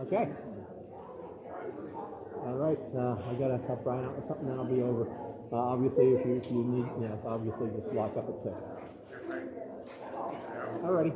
Okay. All right. I gotta help Brian out with something, then I'll be over. Obviously, if you need, obviously just lock up at 6. Alrighty.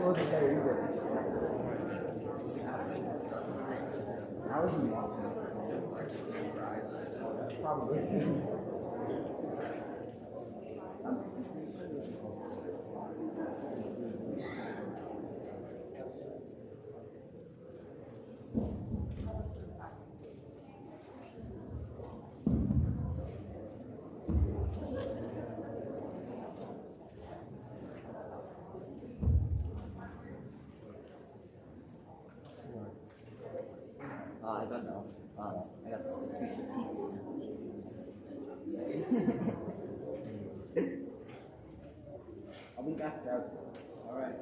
wasn't there either. I wasn't walking. Probably. I don't know. I got 6 weeks of PTO. I'll be back there. All right.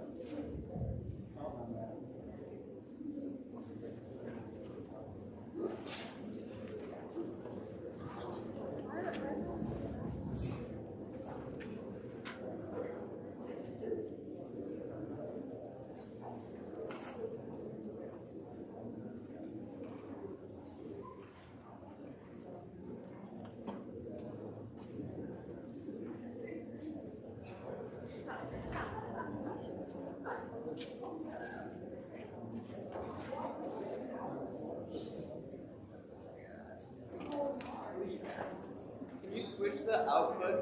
Can you switch the output?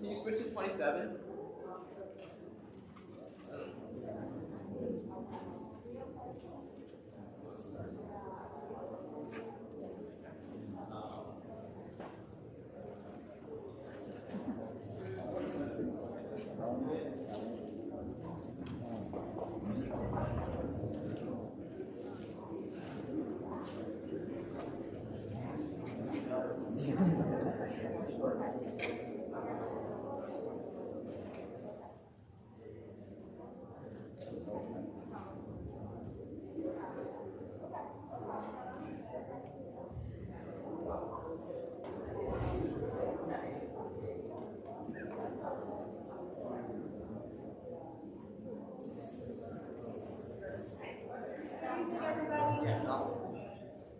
Can you switch to 27?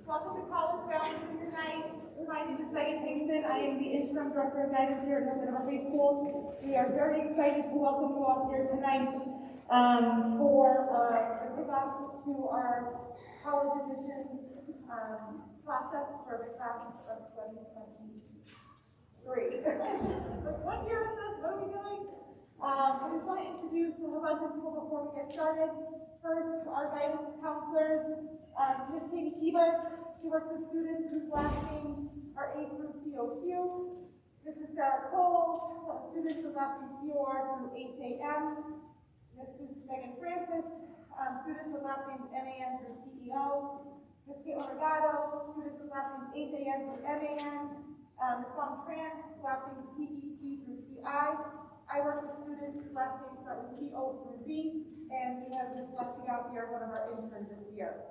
Welcome to College Bound tonight. My name is Megan Hinkson. I am the interim director of guidance here at North Middle High School. We are very excited to welcome you all here tonight for the kickoff to our college admissions process for the class of 2023. What year is this? What are we doing? I just want to introduce a bunch of people before we get started. First, our guidance counselors, Ms. Katie Hebert. She works with students whose last names are A through COQ. This is Sarah Coles, students whose last names COR through HAM. This is Megan Francis, students with last names MAN through PEO. Ms. Caitlin Regato, students with last names HAN through MAN. Ms. Fong Tran, last names PEP through TI. I work with students whose last names start with TO through Z, and we have Ms. Lexi out here, one of our interns this year.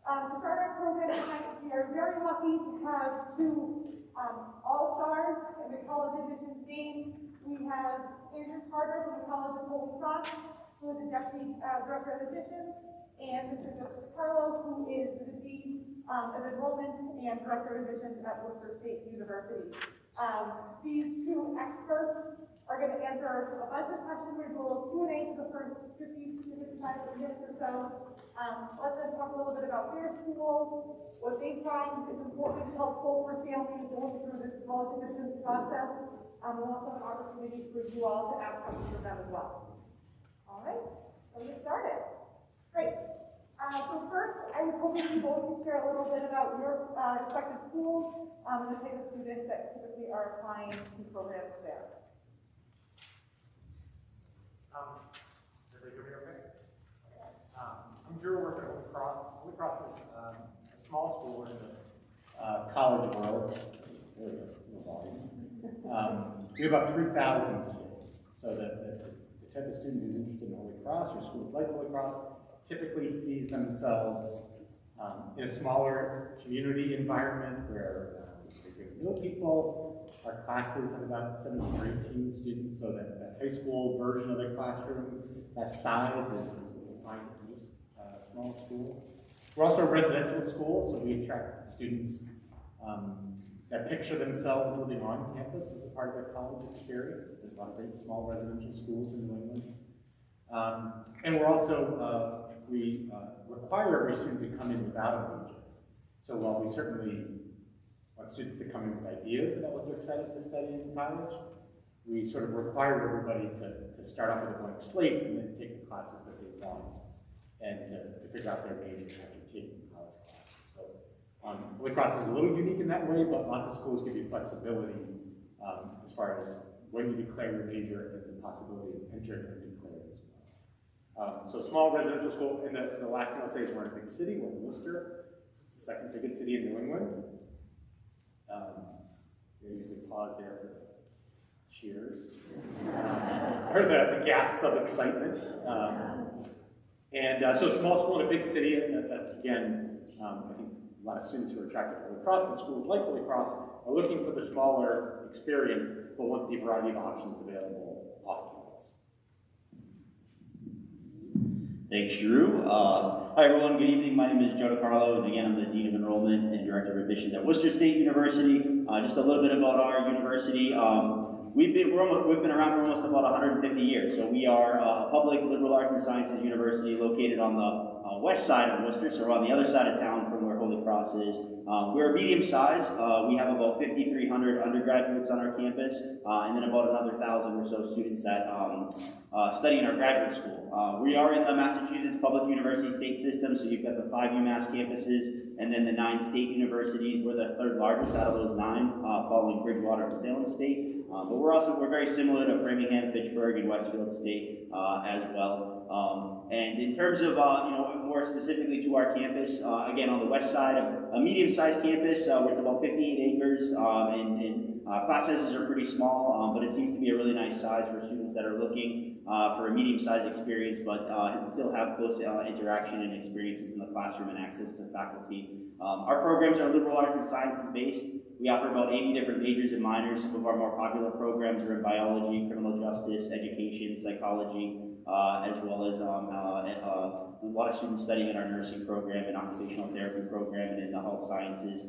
To start our program tonight, we are very lucky to have two all-stars in the college admissions game. We have Andrew Carter from the College of Holy Cross, who is the Deputy Director of Admissions, and Mr. Joseph Carlo, who is the Dean of Enrollment and Director of Admissions at Worcester State University. These two experts are going to answer a bunch of questions. We're going to do a little Q&A for the first 50 to 55 minutes or so. Let them talk a little bit about their schools, what they find is important and helpful for families going through this college admissions process. We'll also have an opportunity for you all to ask questions of them as well. All right, so let's get started. Great. So first, I was hoping you both could share a little bit about your respective schools and the type of students that typically are applying to programs there. Everybody hear me okay? I'm Drew, working at Holy Cross. Holy Cross is a small school in the college world. We have about 3,000 kids. So the type of student who's interested in Holy Cross or schools like Holy Cross typically sees themselves in a smaller community environment where they get to know people. Our classes have about 17 or 18 students, so that high school version of the classroom, that size is what we find at most small schools. We're also a residential school, so we attract students that picture themselves living on campus as a part of their college experience. There's a lot of great small residential schools in New England. And we're also, we require every student to come in without a major. So while we certainly want students to come in with ideas about what they're excited to study in college, we sort of require everybody to start off with a blank slate and then take the classes that they want and to figure out their major after taking college classes. So Holy Cross is a little unique in that way, but lots of schools give you flexibility as far as when you declare your major and the possibility of entering and declaring as well. So small residential school, and the last thing I'll say is we're in a big city, we're in Worcester, which is the second biggest city in New England. We usually pause there for the cheers, or the gasps of excitement. So small school in a big city, and that's again, I think a lot of students who are attracted to Holy Cross and schools like Holy Cross are looking for the smaller experience, but want the variety of options available off campus. Thanks, Drew. Hi, everyone. Good evening. My name is Joe DiCarlo, and again, I'm the Dean of Enrollment and Director of Admissions at Worcester State University. Just a little bit about our university. We've been around for almost about 150 years. So we are a public liberal arts and sciences university located on the west side of Worcester, so we're on the other side of town from where Holy Cross is. We're medium size. We have about 5,300 undergraduates on our campus, and then about another 1,000 or so students that study in our graduate school. We are in the Massachusetts Public University State System, so you've got the 5 UMass campuses, and then the 9 state universities. We're the 3rd largest out of those 9, following Bridgewater and Salem State. But we're very similar to Framingham, Fitchburg, and Westfield State as well. And in terms of more specifically to our campus, again on the west side, a medium-sized campus where it's about 58 acres, and class sizes are pretty small, but it seems to be a really nice size for students that are looking for a medium-sized experience, but still have close interaction and experiences in the classroom and access to faculty. Our programs are liberal arts and sciences based. We offer about 80 different majors and minors. Some of our more popular programs are in biology, criminal justice, education, psychology, as well as a lot of students studying in our nursing program and occupational therapy program and in the health sciences.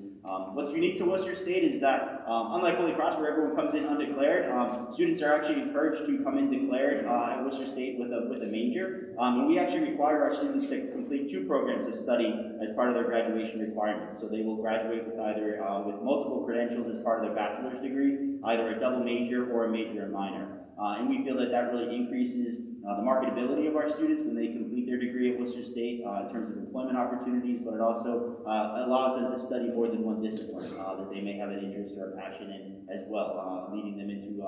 What's unique to Worcester State is that, unlike Holy Cross where everyone comes in undeclared, students are actually encouraged to come in declared at Worcester State with a major. And we actually require our students to complete 2 programs of study as part of their graduation requirements. So they will graduate with either with multiple credentials as part of their bachelor's degree, either a double major or a major and minor. And we feel that that really increases the marketability of our students when they complete their degree at Worcester State in terms of employment opportunities, but it also allows them to study more than one discipline that they may have an interest or a passion in as well, leading them into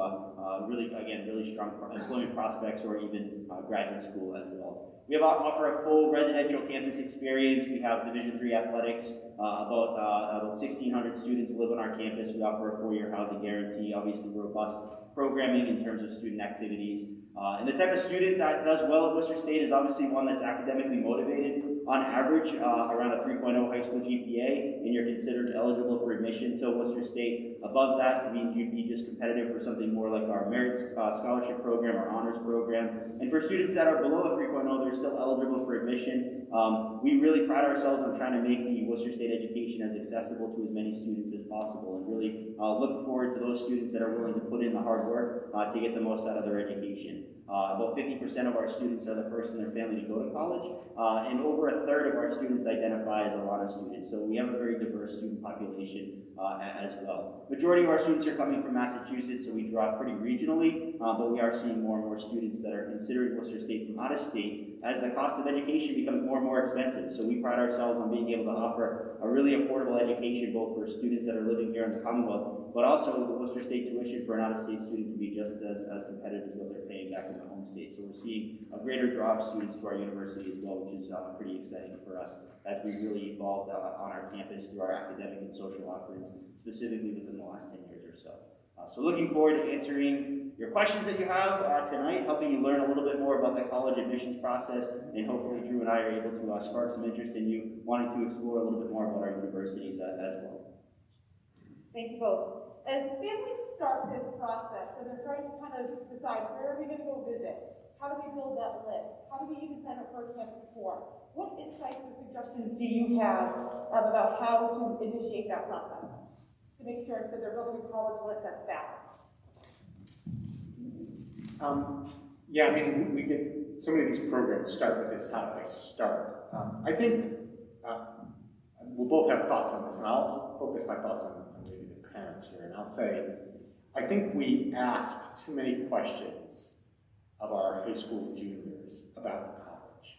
really strong employment prospects or even graduate school as well. We offer a full residential campus experience. We have Division III athletics. About 1,600 students live on our campus. We offer a 4-year housing guarantee, obviously robust programming in terms of student activities. And the type of student that does well at Worcester State is obviously one that's academically motivated. On average, around a 3.0 high school GPA, and you're considered eligible for admission to Worcester State. Above that, it means you'd be just competitive for something more like our merit scholarship program, our honors program. And for students that are below a 3.0, they're still eligible for admission. We really pride ourselves on trying to make the Worcester State education as accessible to as many students as possible, and really look forward to those students that are willing to put in the hard work to get the most out of their education. About 50% of our students are the first in their family to go to college, and over a third of our students identify as a lot of students. So we have a very diverse student population as well. Majority of our students are coming from Massachusetts, so we draw pretty regionally, but we are seeing more and more students that are considering Worcester State from out of state as the cost of education becomes more and more expensive. So we pride ourselves on being able to offer a really affordable education both for students that are living here in the Commonwealth, but also the Worcester State tuition for an out-of-state student to be just as competitive as what they're paying back in their home state. So we're seeing a greater draw of students to our university as well, which is pretty exciting for us as we really evolved on our campus through our academic and social offerings, specifically within the last 10 years or so. So looking forward to answering your questions that you have tonight, helping you learn a little bit more about the college admissions process, and hopefully Drew and I are able to spark some interest in you wanting to explore a little bit more about our universities as well. Thank you both. As families start this process and they're starting to kind of decide where are we going to go visit, how do we build that list, how do we even sign up for a campus tour, what insights or suggestions do you have about how to initiate that process to make sure that they're building a college list that's balanced? Yeah, I mean, we get so many of these programs start with this, how do I start? I think we'll both have thoughts on this, and I'll focus my thoughts on maybe the parents here, and I'll say, I think we ask too many questions of our high school juniors about college.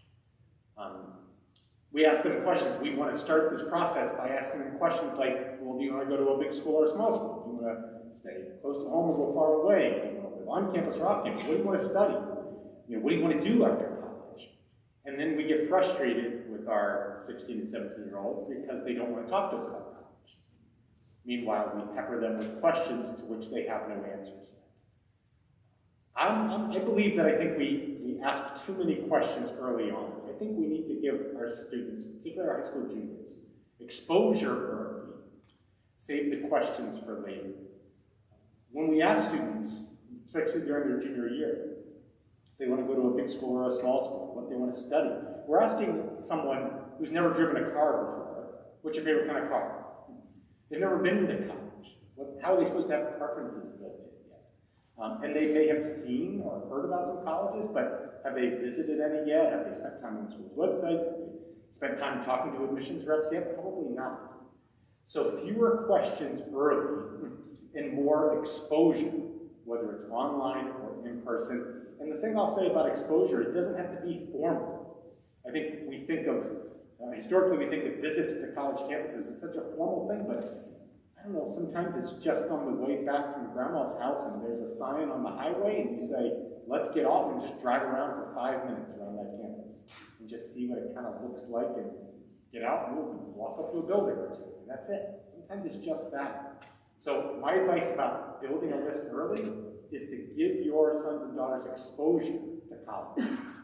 We ask them questions. We want to start this process by asking them questions like, well, do you want to go to a big school or a small school? Do you want to stay close to home or go far away? Do you want to live on campus or off campus? What do you want to study? What do you want to do after college? And then we get frustrated with our 16 and 17-year-olds because they don't want to talk to us about college. Meanwhile, we pepper them with questions to which they have no answers. I believe that I think we ask too many questions early on. I think we need to give our students, particularly our high school juniors, exposure early. Save the questions for later. When we ask students, especially during their junior year, if they want to go to a big school or a small school, what they want to study, we're asking someone who's never driven a car before, what's your favorite kind of car? They've never been to college. How are they supposed to have preferences built in yet? And they may have seen or heard about some colleges, but have they visited any yet? Have they spent time on schools' websites? Have they spent time talking to admissions reps yet? Probably not. So fewer questions early and more exposure, whether it's online or in person. And the thing I'll say about exposure, it doesn't have to be formal. I think we think of, historically we think of visits to college campuses as such a formal thing, but I don't know, sometimes it's just on the way back from grandma's house and there's a sign on the highway and you say, let's get off and just drive around for 5 minutes around that campus and just see what it kind of looks like and get out and walk up to a building or two, and that's it. Sometimes it's just that. So my advice about building a list early is to give your sons and daughters exposure to colleges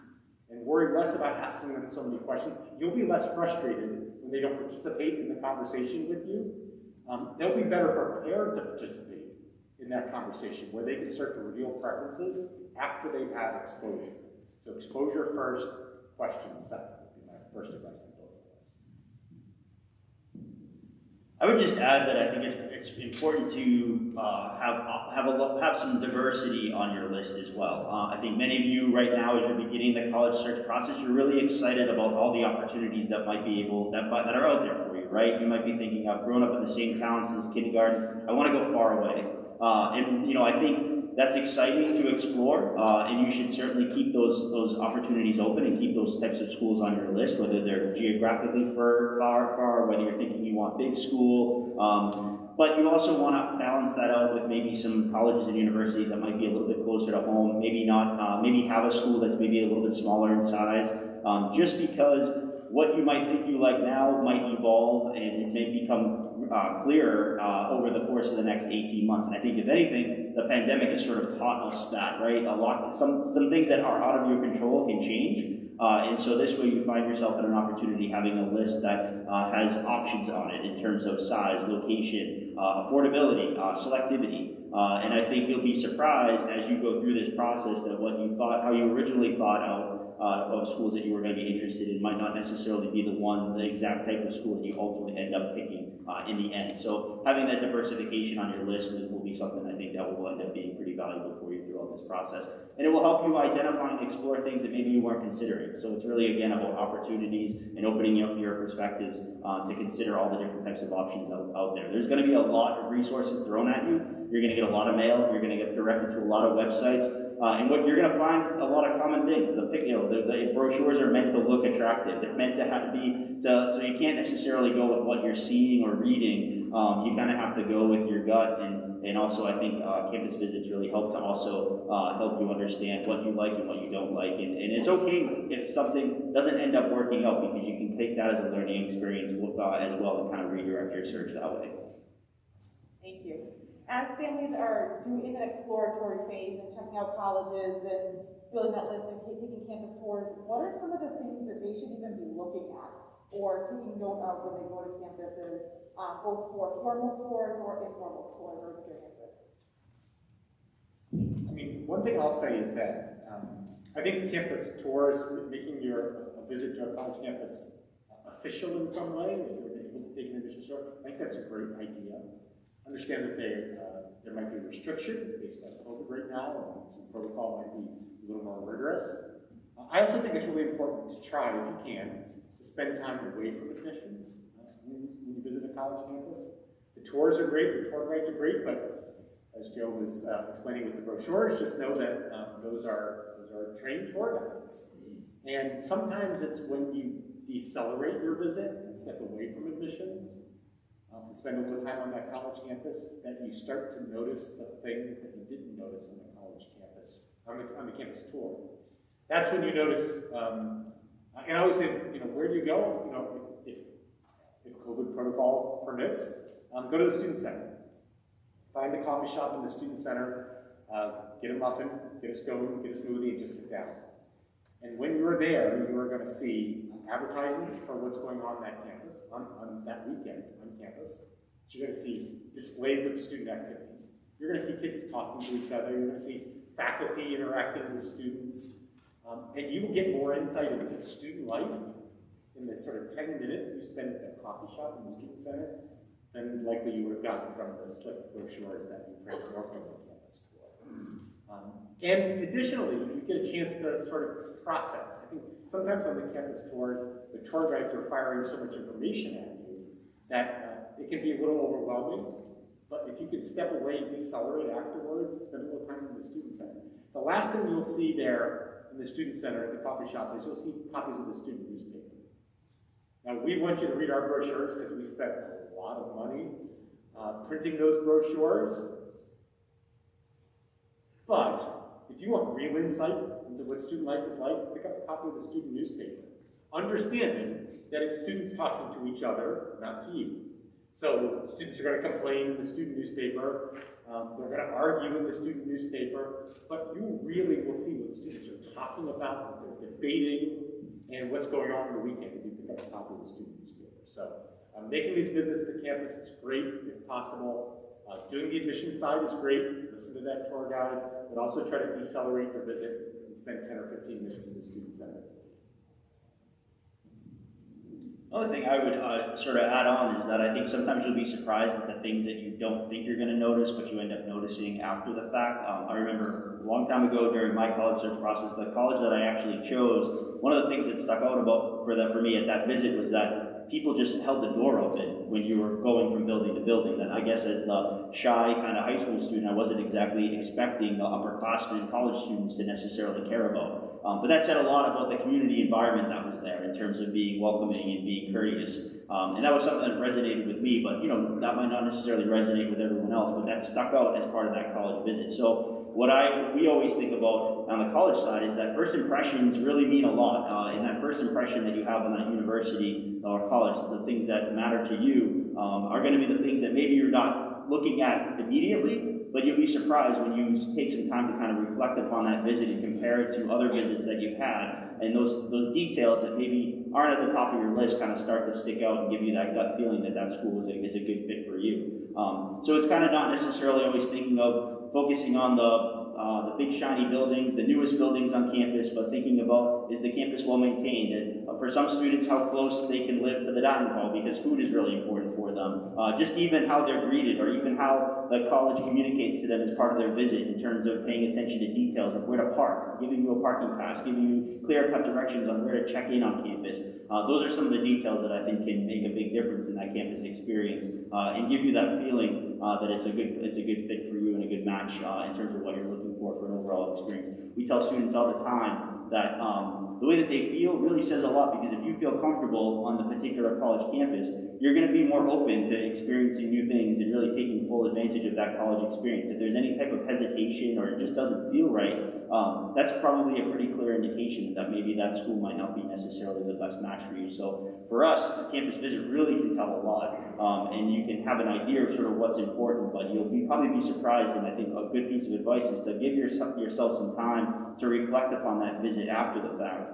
and worry less about asking them so many questions. You'll be less frustrated when they don't participate in the conversation with you. They'll be better prepared to participate in that conversation where they can start to reveal preferences after they've had exposure. So exposure first, questions second would be my first advice on building a list. I would just add that I think it's important to have some diversity on your list as well. I think many of you right now, as you're beginning the college search process, you're really excited about all the opportunities that might be that are out there for you, right? You might be thinking, I've grown up in the same town since kindergarten. I want to go far away, and I think that's exciting to explore, and you should certainly keep those opportunities open and keep those types of schools on your list, whether they're geographically far, whether you're thinking you want big school, but you also want to balance that out with maybe some colleges and universities that might be a little bit closer to home, maybe not, maybe have a school that's maybe a little bit smaller in size, just because what you might think you like now might evolve and it may become clearer over the course of the next 18 months. And I think if anything, the pandemic has sort of taught us that, right? Some things that are out of your control can change. And so this way you find yourself in an opportunity having a list that has options on it in terms of size, location, affordability, selectivity. And I think you'll be surprised as you go through this process that how you originally thought out of schools that you were going to be interested in might not necessarily be the exact type of school that you ultimately end up picking in the end. So having that diversification on your list will be something I think that will end up being pretty valuable for you throughout this process. And it will help you identify and explore things that maybe you weren't considering. So it's really, again, about opportunities and opening up your perspectives to consider all the different types of options out there. There's going to be a lot of resources thrown at you. You're going to get a lot of mail. You're going to get directed to a lot of websites. And what you're going to find a lot of common things. The brochures are meant to look attractive. They're meant to so you can't necessarily go with what you're seeing or reading. You kind of have to go with your gut. And also I think campus visits really help to also help you understand what you like and what you don't like. And it's okay if something doesn't end up working out because you can take that as a learning experience as well and kind of redirect your search that way. Thank you. As families are in that exploratory phase and checking out colleges and building that list and taking campus tours, what are some of the things that they should even be looking at or taking note of when they go to campuses, both for formal tours or informal tours or experiences? I mean, one thing I'll say is that I think campus tours, making a visit to a college campus official in some way, if you're able to take an admission tour, I think that's a great idea. understand that there might be restrictions based on COVID right now, and some protocol might be a little more rigorous. I also think it's really important to try, if you can, to spend time away from admissions when you visit a college campus. The tours are great, the tour guides are great, but as Joe was explaining with the brochures, just know that those are trained tour guides. And sometimes it's when you decelerate your visit and step away from admissions and spend a little time on that college campus that you start to notice the things that you didn't notice on the college campus, on the campus tour. That's when you notice, and I always say, where do you go? If COVID protocol permits, go to the student center. Find the coffee shop in the student center, get a muffin, get a scone, get a smoothie, and just sit down. And when you're there, you are going to see advertisements for what's going on that campus, on that weekend on campus. So you're going to see displays of student activities. You're going to see kids talking to each other. You're going to see faculty interacting with students. And you will get more insight into student life in the sort of 10 minutes you spend at that coffee shop in the student center than likely you would have gotten from the slick brochures that you print or from the campus tour. And additionally, you get a chance to sort of process. I think sometimes on the campus tours, the tour guides are firing so much information at you that it can be a little overwhelming. But if you can step away and decelerate afterwards, spend a little time in the student center. The last thing you'll see there in the student center at the coffee shop is you'll see copies of the student newspaper. Now, we want you to read our brochures because we spent a lot of money printing those brochures. But if you want real insight into what student life is like, pick up a copy of the student newspaper, understanding that it's students talking to each other, not to you. So students are going to complain in the student newspaper, they're going to argue in the student newspaper, but you really will see what students are talking about, what they're debating, and what's going on the weekend if you pick up a copy of the student newspaper. So making these visits to campus is great if possible. Doing the admission side is great. Listen to that tour guide, but also try to decelerate your visit and spend 10 or 15 minutes in the student center. Another thing I would sort of add on is that I think sometimes you'll be surprised at the things that you don't think you're going to notice, but you end up noticing after the fact. I remember a long time ago during my college search process, the college that I actually chose, one of the things that stuck out for me at that visit was that people just held the door open when you were going from building to building. That I guess as the shy kind of high school student, I wasn't exactly expecting the upperclassmen college students to necessarily care about. But that said a lot about the community environment that was there in terms of being welcoming and being courteous. And that was something that resonated with me, but that might not necessarily resonate with everyone else, but that stuck out as part of that college visit. So what we always think about on the college side is that first impressions really mean a lot. And that first impression that you have on that university or college, the things that matter to you are going to be the things that maybe you're not looking at immediately, but you'll be surprised when you take some time to kind of reflect upon that visit and compare it to other visits that you've had, and those details that maybe aren't at the top of your list kind of start to stick out and give you that gut feeling that that school is a good fit for you. So it's kind of not necessarily always thinking of focusing on the big shiny buildings, the newest buildings on campus, but thinking about, is the campus well maintained? And for some students, how close they can live to the dining hall, because food is really important for them. Just even how they're greeted, or even how the college communicates to them as part of their visit in terms of paying attention to details of where to park, giving you a parking pass, giving you clear-cut directions on where to check in on campus. Those are some of the details that I think can make a big difference in that campus experience and give you that feeling that it's a good fit for you and a good match in terms of what you're looking for an overall experience. We tell students all the time that the way that they feel really says a lot, because if you feel comfortable on the particular college campus, you're going to be more open to experiencing new things and really taking full advantage of that college experience. If there's any type of hesitation or it just doesn't feel right, that's probably a pretty clear indication that maybe that school might not be necessarily the best match for you. So for us, a campus visit really can tell a lot, and you can have an idea of sort of what's important, but you'll probably be surprised, and I think a good piece of advice is to give yourself some time to reflect upon that visit after the fact,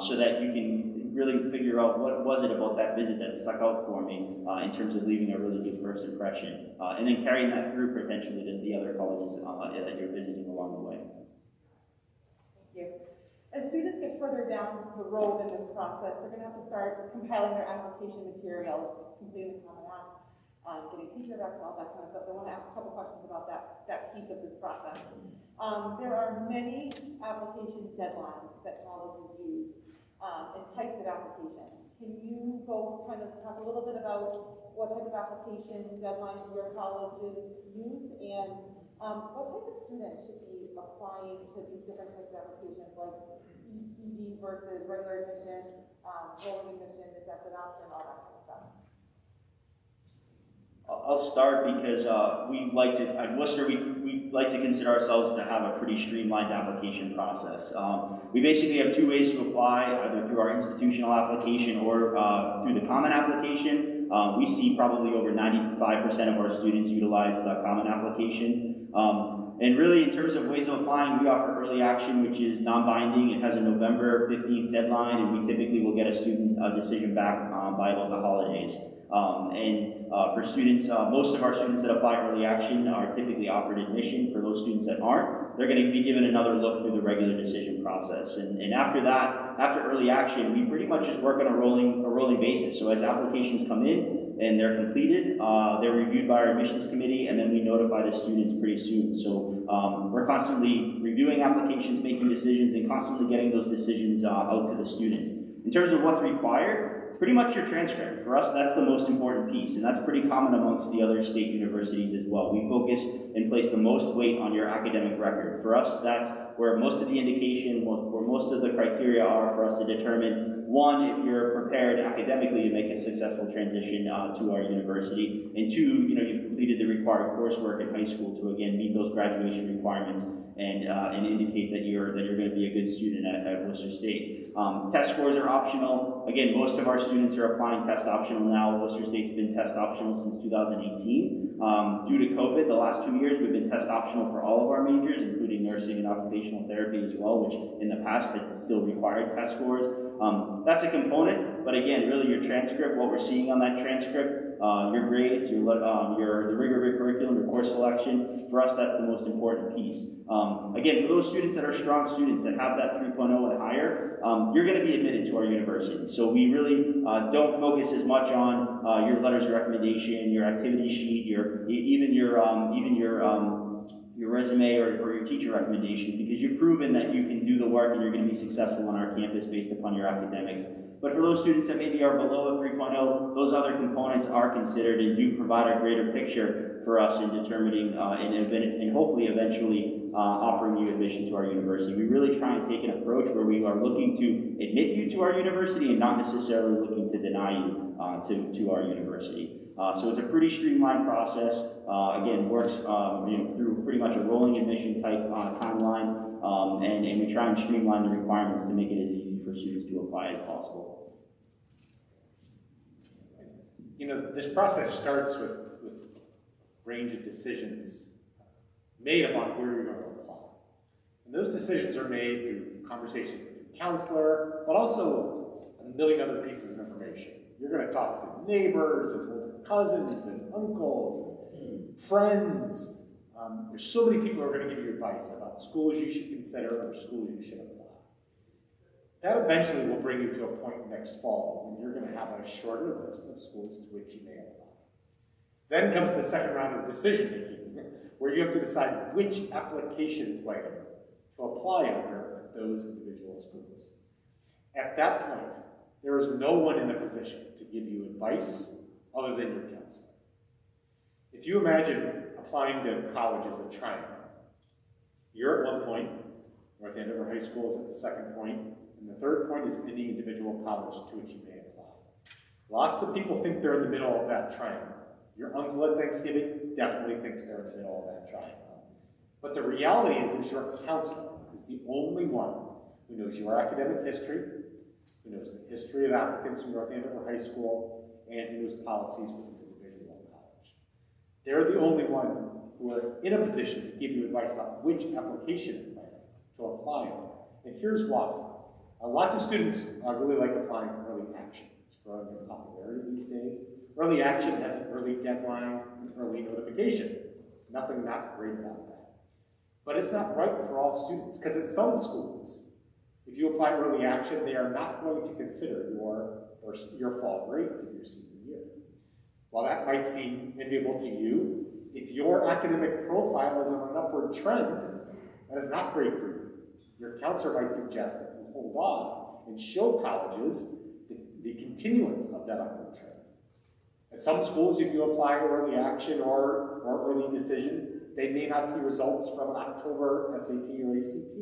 so that you can really figure out what was it about that visit that stuck out for me in terms of leaving a really good first impression, and then carrying that through potentially to the other colleges that you're visiting along the way. Thank you. As students get further down the road in this process, they're going to have to start compiling their application materials, completing the Common App. getting teacher recs, all that kind of stuff. So I want to ask a couple questions about that piece of this process. There are many application deadlines that colleges use and types of applications. Can you both kind of talk a little bit about what type of application deadlines your colleges use and what type of student should be applying to these different types of applications, like ED versus regular admission, rolling admission, if that's an option, all that kind of stuff? I'll start because we like to, at Worcester, we like to consider ourselves to have a pretty streamlined application process. We basically have two ways to apply, either through our institutional application or through the common application. We see probably over 95% of our students utilize the common application. And really, in terms of ways of applying, we offer early action, which is non-binding. It has a November 15th deadline, and we typically will get a student decision back by about the holidays. For students, most of our students that apply early action are typically offered admission. For those students that aren't, they're going to be given another look through the regular decision process. And after that, after early action, we pretty much just work on a rolling basis. So as applications come in and they're completed, they're reviewed by our admissions committee, and then we notify the students pretty soon. So we're constantly reviewing applications, making decisions, and constantly getting those decisions out to the students. In terms of what's required, pretty much your transcript. For us, that's the most important piece, and that's pretty common amongst the other state universities as well. We focus and place the most weight on your academic record. For us, that's where most of the indication, where most of the criteria are for us to determine, one, if you're prepared academically to make a successful transition to our university, and two, you've completed the required coursework in high school to, again, meet those graduation requirements and indicate that you're going to be a good student at Worcester State. Test scores are optional. Again, most of our students are applying test optional now. Worcester State's been test optional since 2018. Due to COVID, the last 2 years, we've been test optional for all of our majors, including nursing and occupational therapy as well, which in the past had still required test scores. That's a component, but again, really your transcript, what we're seeing on that transcript, your grades, the rigor of your curriculum, your course selection, for us that's the most important piece. Again, for those students that are strong students that have that 3.0 and higher, you're going to be admitted to our university. So we really don't focus as much on your letters of recommendation, your activity sheet, even your resume or your teacher recommendations, because you've proven that you can do the work and you're going to be successful on our campus based upon your academics. But for those students that maybe are below a 3.0, those other components are considered and do provide a greater picture for us in determining and hopefully eventually offering you admission to our university. We really try and take an approach where we are looking to admit you to our university and not necessarily looking to deny you to our university. So it's a pretty streamlined process. Again, works through pretty much a rolling admission type timeline, and we try and streamline the requirements to make it as easy for students to apply as possible. This process starts with range of decisions made about where you're going to apply. And those decisions are made through conversation with your counselor, but also a million other pieces of information. You're going to talk to neighbors and older cousins and uncles and friends. There's so many people who are going to give you advice about schools you should consider or schools you should apply. That eventually will bring you to a point next fall when you're going to have a shorter list of schools to which you may apply. Then comes the second round of decision making, where you have to decide which application plan to apply under at those individual schools. At that point, there is no one in a position to give you advice other than your counselor. If you imagine applying to college as a triangle, you're at one point, North Andover High School is at the second point, and the third point is any individual college to which you may apply. Lots of people think they're in the middle of that triangle. Your uncle at Thanksgiving definitely thinks they're in the middle of that triangle. But the reality is your counselor is the only one who knows your academic history, who knows the history of applicants from North Andover High School, and who knows policies within the individual college. They're the only one who are in a position to give you advice about which application plan to apply on. And here's why. Lots of students really like applying early action. It's growing in popularity these days. Early action has an early deadline and early notification. Nothing not great about that. But it's not right for all students, because at some schools, if you apply early action, they are not going to consider your fall grades of your senior year. While that might seem enviable to you, if your academic profile is on an upward trend, that is not great for you. Your counselor might suggest that you hold off and show colleges the continuance of that upward trend. At some schools, if you apply early action or early decision, they may not see results from an October SAT or ACT.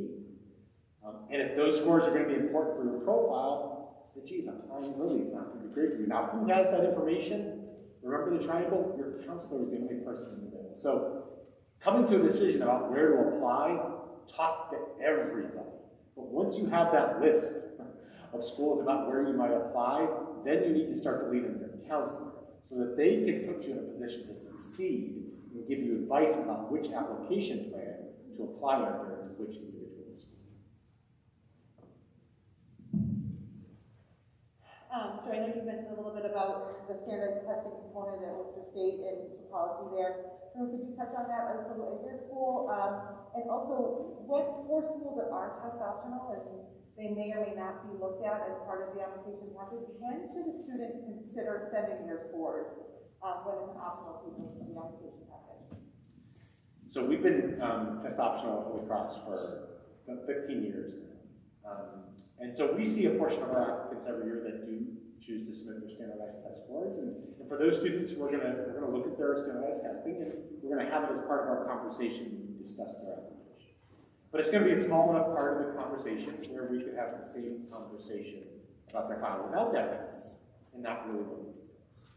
And if those scores are going to be important for your profile, then geez, applying early is not going to be great for you. Now, who has that information? Remember the triangle? Your counselor is the only person in the middle. So, coming to a decision about where to apply, talk to everybody. But once you have that list of schools about where you might apply, then you need to start to lean on your counselor so that they can put you in a position to succeed and give you advice about which application plan to apply under to which individual school. So I know you mentioned a little bit about the standardized testing component at Worcester State and some policy there. So could you touch on that a little at your school? And also, what for schools that are test optional and they may or may not be looked at as part of the application package, when should a student consider sending their scores when it's an optional piece of the application package? So we've been test optional Holy Cross for about 15 years now. And so we see a portion of our applicants every year that do choose to submit their standardized test scores. And for those students, we're gonna look at their standardized testing, and we're gonna have it as part of our conversation when we discuss their application. But it's gonna be a small enough part of the conversation where we could have the same conversation about their file without that piece and not really know the difference.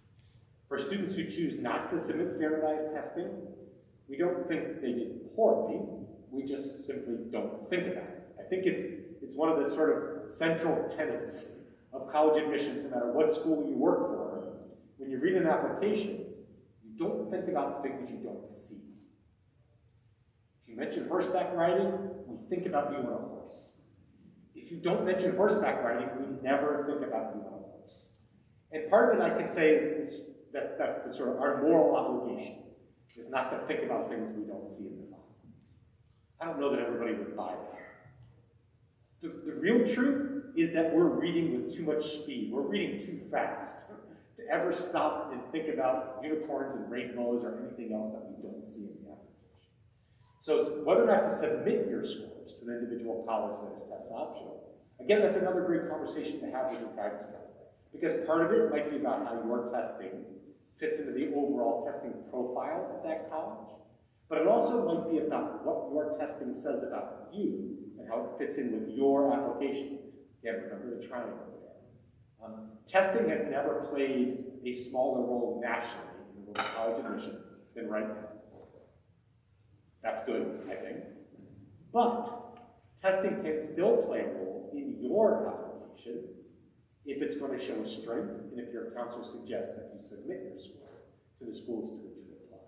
For students who choose not to submit standardized testing, we don't think they did poorly, we just simply don't think about it. I think it's one of the sort of central tenets of college admissions, no matter what school you work for. When you read an application, you don't think about things you don't see. If you mention horseback riding, we think about you on a horse. If you don't mention horseback riding, we never think about you on a horse. And part of it, I can say, is that's the sort of our moral obligation, is not to think about things we don't see in the file. I don't know that everybody would buy that. The real truth is that we're reading with too much speed. We're reading too fast to ever stop and think about unicorns and rainbows or anything else that we don't see in the application. So whether or not to submit your scores to an individual college that is test optional, again, that's another great conversation to have with your guidance counselor. Because part of it might be about how your testing fits into the overall testing profile at that college. But it also might be about what your testing says about you and how it fits in with your application. Again, remember the triangle there. Testing has never played a smaller role nationally in the world of college admissions than right now. That's good, I think. But testing can still play a role in your application if it's going to show a strength and if your counselor suggests that you submit your scores to the schools to which you apply.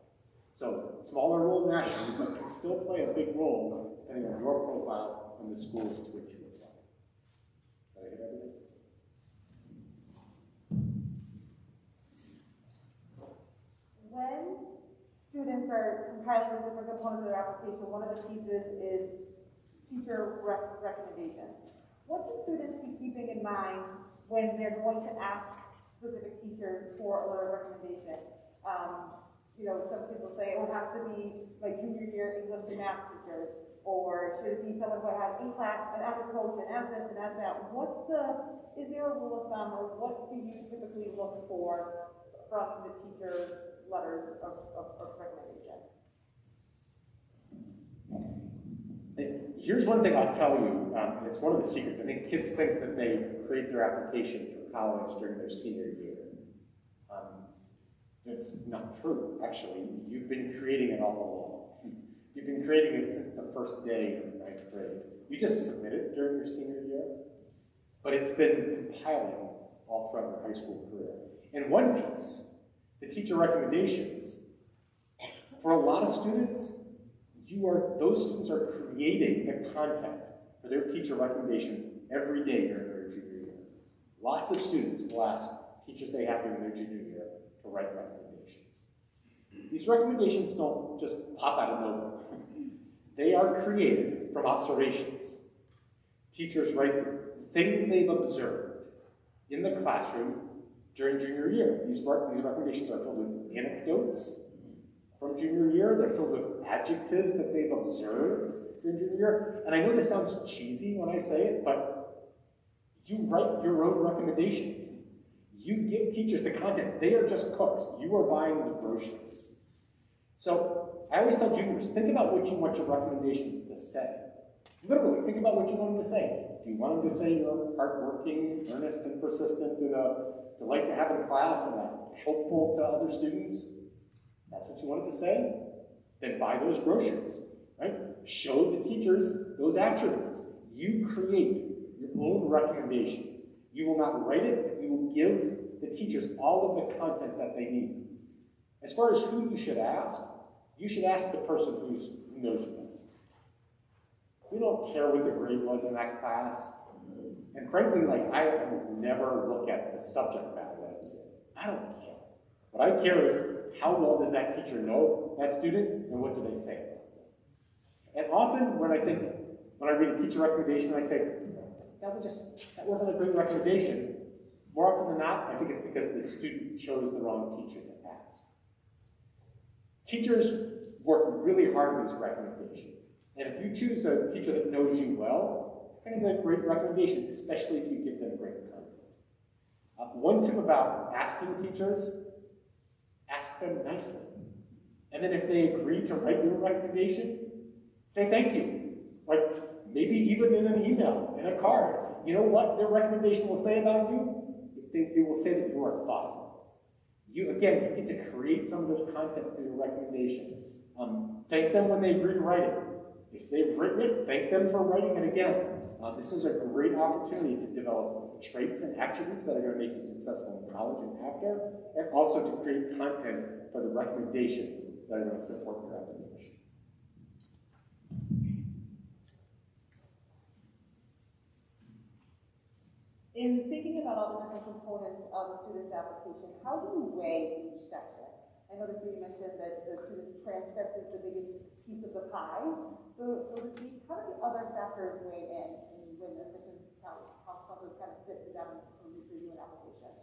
So, smaller role nationally, but can still play a big role depending on your profile and the schools to which you apply. Did I hit everything? When students are compiling the different components of their application, one of the pieces is teacher recommendations. What should students be keeping in mind when they're going to ask specific teachers for a letter of recommendation? Some people say, oh, it has to be my junior year English and math teachers, or should it be someone who I have in class and as a coach and as this and as that? Is there a rule of thumb, or what do you typically look for from the teacher letters of recommendation? Here's one thing I'll tell you, and it's one of the secrets. I think kids think that they create their application for college during their senior year. That's not true, actually. You've been creating it all along. You've been creating it since the first day of 9th grade. You just submit it during your senior year, but it's been compiling all throughout your high school career. In one piece, the teacher recommendations, for a lot of students, those students are creating the content for their teacher recommendations every day during their junior year. Lots of students will ask teachers they have during their junior year to write recommendations. These recommendations don't just pop out of nowhere. They are created from observations. Teachers write the things they've observed in the classroom during junior year. These recommendations are filled with anecdotes from junior year. They're filled with adjectives that they've observed during junior year. And I know this sounds cheesy when I say it, but you write your own recommendation. You give teachers the content. They are just cooks. You are buying the groceries. So I always tell juniors, think about what you want your recommendations to say. Literally, think about what you want them to say. Do you want them to say you're hardworking, earnest, and persistent, and a delight to have in class, and helpful to other students? That's what you want it to say? Then buy those groceries, right? Show the teachers those attributes. You create your own recommendations. You will not write it, but you will give the teachers all of the content that they need. As far as who you should ask the person who knows you best. We don't care what the grade was in that class. And frankly, I almost never look at the subject matter that it was in. I don't care. What I care is how well does that teacher know that student, and what do they say about them. And often when I read a teacher recommendation, I say, that wasn't a great recommendation. More often than not, I think it's because the student chose the wrong teacher to ask. Teachers work really hard on these recommendations. And if you choose a teacher that knows you well, you're going to get a great recommendation, especially if you give them great content. One tip about asking teachers, ask them nicely. And then if they agree to write your recommendation, say thank you. Maybe even in an email, in a card. You know what their recommendation will say about you? It will say that you are thoughtful. You get to create some of this content through your recommendation. Thank them when they agree to write it. If they've written it, thank them for writing it again. This is a great opportunity to develop traits and attributes that are going to make you successful in college and after, and also to create content for the recommendations that are going to support your application. In thinking about all the different components of a student's application, how do you weigh each section? I know that you mentioned that the student's transcript is the biggest piece of the pie. So to speak, how do the other factors weigh in when admissions counselors kind of sit down and review an application?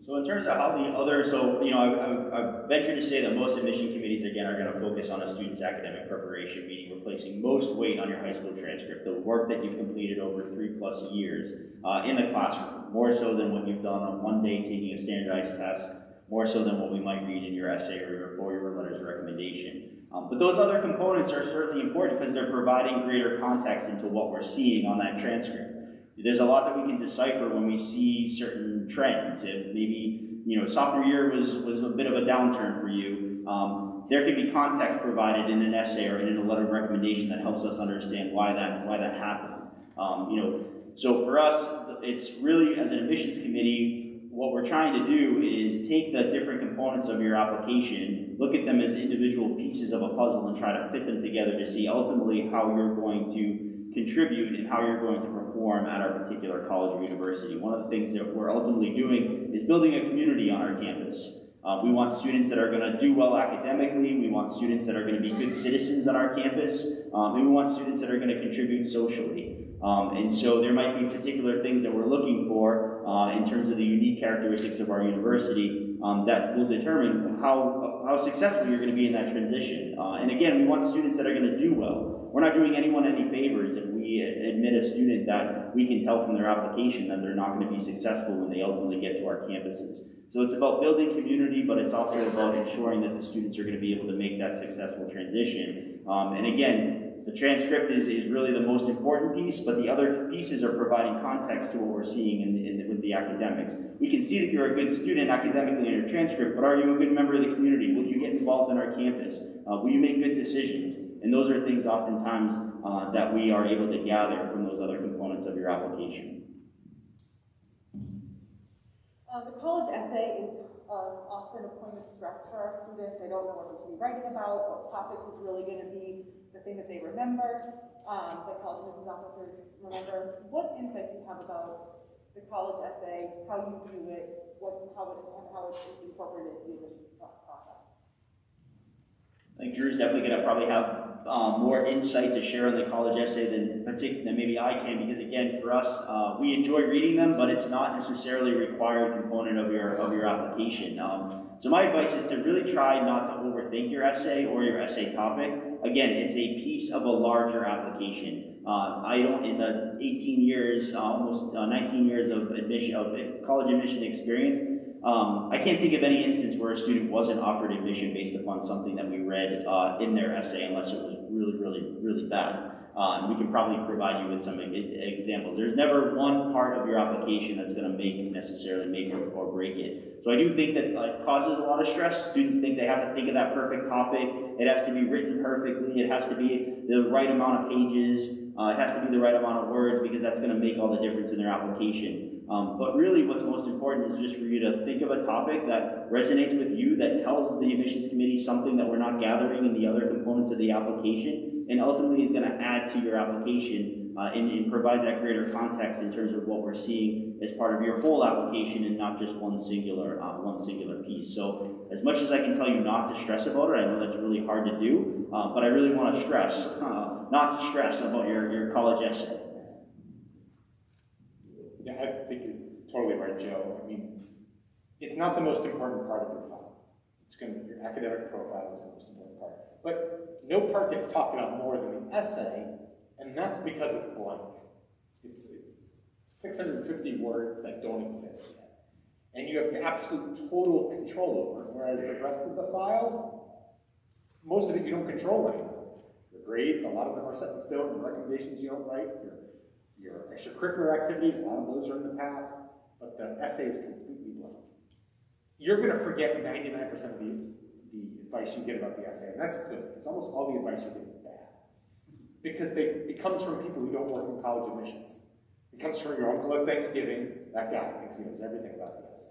So in terms of how I venture to say that most admission committees, again, are going to focus on a student's academic preparation, meaning we're placing most weight on your high school transcript, the work that you've completed over 3+ years in the classroom, more so than what you've done on one day taking a standardized test, more so than what we might read in your essay or your letters of recommendation. But those other components are certainly important because they're providing greater context into what we're seeing on that transcript. There's a lot that we can decipher when we see certain trends. If maybe sophomore year was a bit of a downturn for you, there can be context provided in an essay or in a letter of recommendation that helps us understand why that happened. So for us, it's really, as an admissions committee, what we're trying to do is take the different components of your application, look at them as individual pieces of a puzzle, and try to fit them together to see ultimately how you're going to contribute and how you're going to perform at our particular college or university. One of the things that we're ultimately doing is building a community on our campus. We want students that are going to do well academically, we want students that are going to be good citizens on our campus, and we want students that are going to contribute socially. And so there might be particular things that we're looking for in terms of the unique characteristics of our university that will determine how successful you're going to be in that transition. And again, we want students that are going to do well. We're not doing anyone any favors if we admit a student that we can tell from their application that they're not going to be successful when they ultimately get to our campuses. So it's about building community, but it's also about ensuring that the students are going to be able to make that successful transition. And again, the transcript is really the most important piece, but the other pieces are providing context to what we're seeing with the academics. We can see that you're a good student academically in your transcript, but are you a good member of the community? Will you get involved in our campus? Will you make good decisions? And those are things oftentimes that we are able to gather from those other components of your application. The college essay is often a point of stress for our students. They don't know what they should be writing about, what topic is really going to be the thing that they remember, that college admissions officers remember. What insight do you have about the college essay, how you view it, how it's incorporated into the admissions process? I think Drew's definitely going to probably have more insight to share on the college essay than maybe I can, because again, for us, we enjoy reading them, but it's not necessarily a required component of your application. So my advice is to really try not to overthink your essay or your essay topic. Again, it's a piece of a larger application. I don't, in the 18 years, almost 19 years of college admission experience, I can't think of any instance where a student wasn't offered admission based upon something that we read in their essay, unless it was really, really, really bad. We can probably provide you with some examples. There's never one part of your application that's going to necessarily make or break it. So I do think that it causes a lot of stress. Students think they have to think of that perfect topic. It has to be written perfectly. It has to be the right amount of pages. It has to be the right amount of words, because that's going to make all the difference in their application. But really what's most important is just for you to think of a topic that resonates with you, that tells the admissions committee something that we're not gathering in the other components of the application, and ultimately is going to add to your application and provide that greater context in terms of what we're seeing as part of your whole application and not just one singular piece. So as much as I can tell you not to stress about it, I know that's really hard to do, but I really want to stress not to stress about your college essay. Yeah, I think you're totally right, Joe. I mean, it's not the most important part of your file. Your academic profile is the most important part. But no part gets talked about more than the essay, and that's because it's blank. It's 650 words that don't exist yet. And you have the absolute total control over it, whereas the rest of the file, most of it you don't control anymore. Your grades, a lot of them are set in stone. The recommendations you don't write, your extracurricular activities, a lot of those are in the past, but the essay is completely blank. You're going to forget 99% of the advice you get about the essay, and that's good, because almost all the advice you get is bad. Because it comes from people who don't work in college admissions. It comes from your uncle at Thanksgiving. That guy thinks he knows everything about the essay.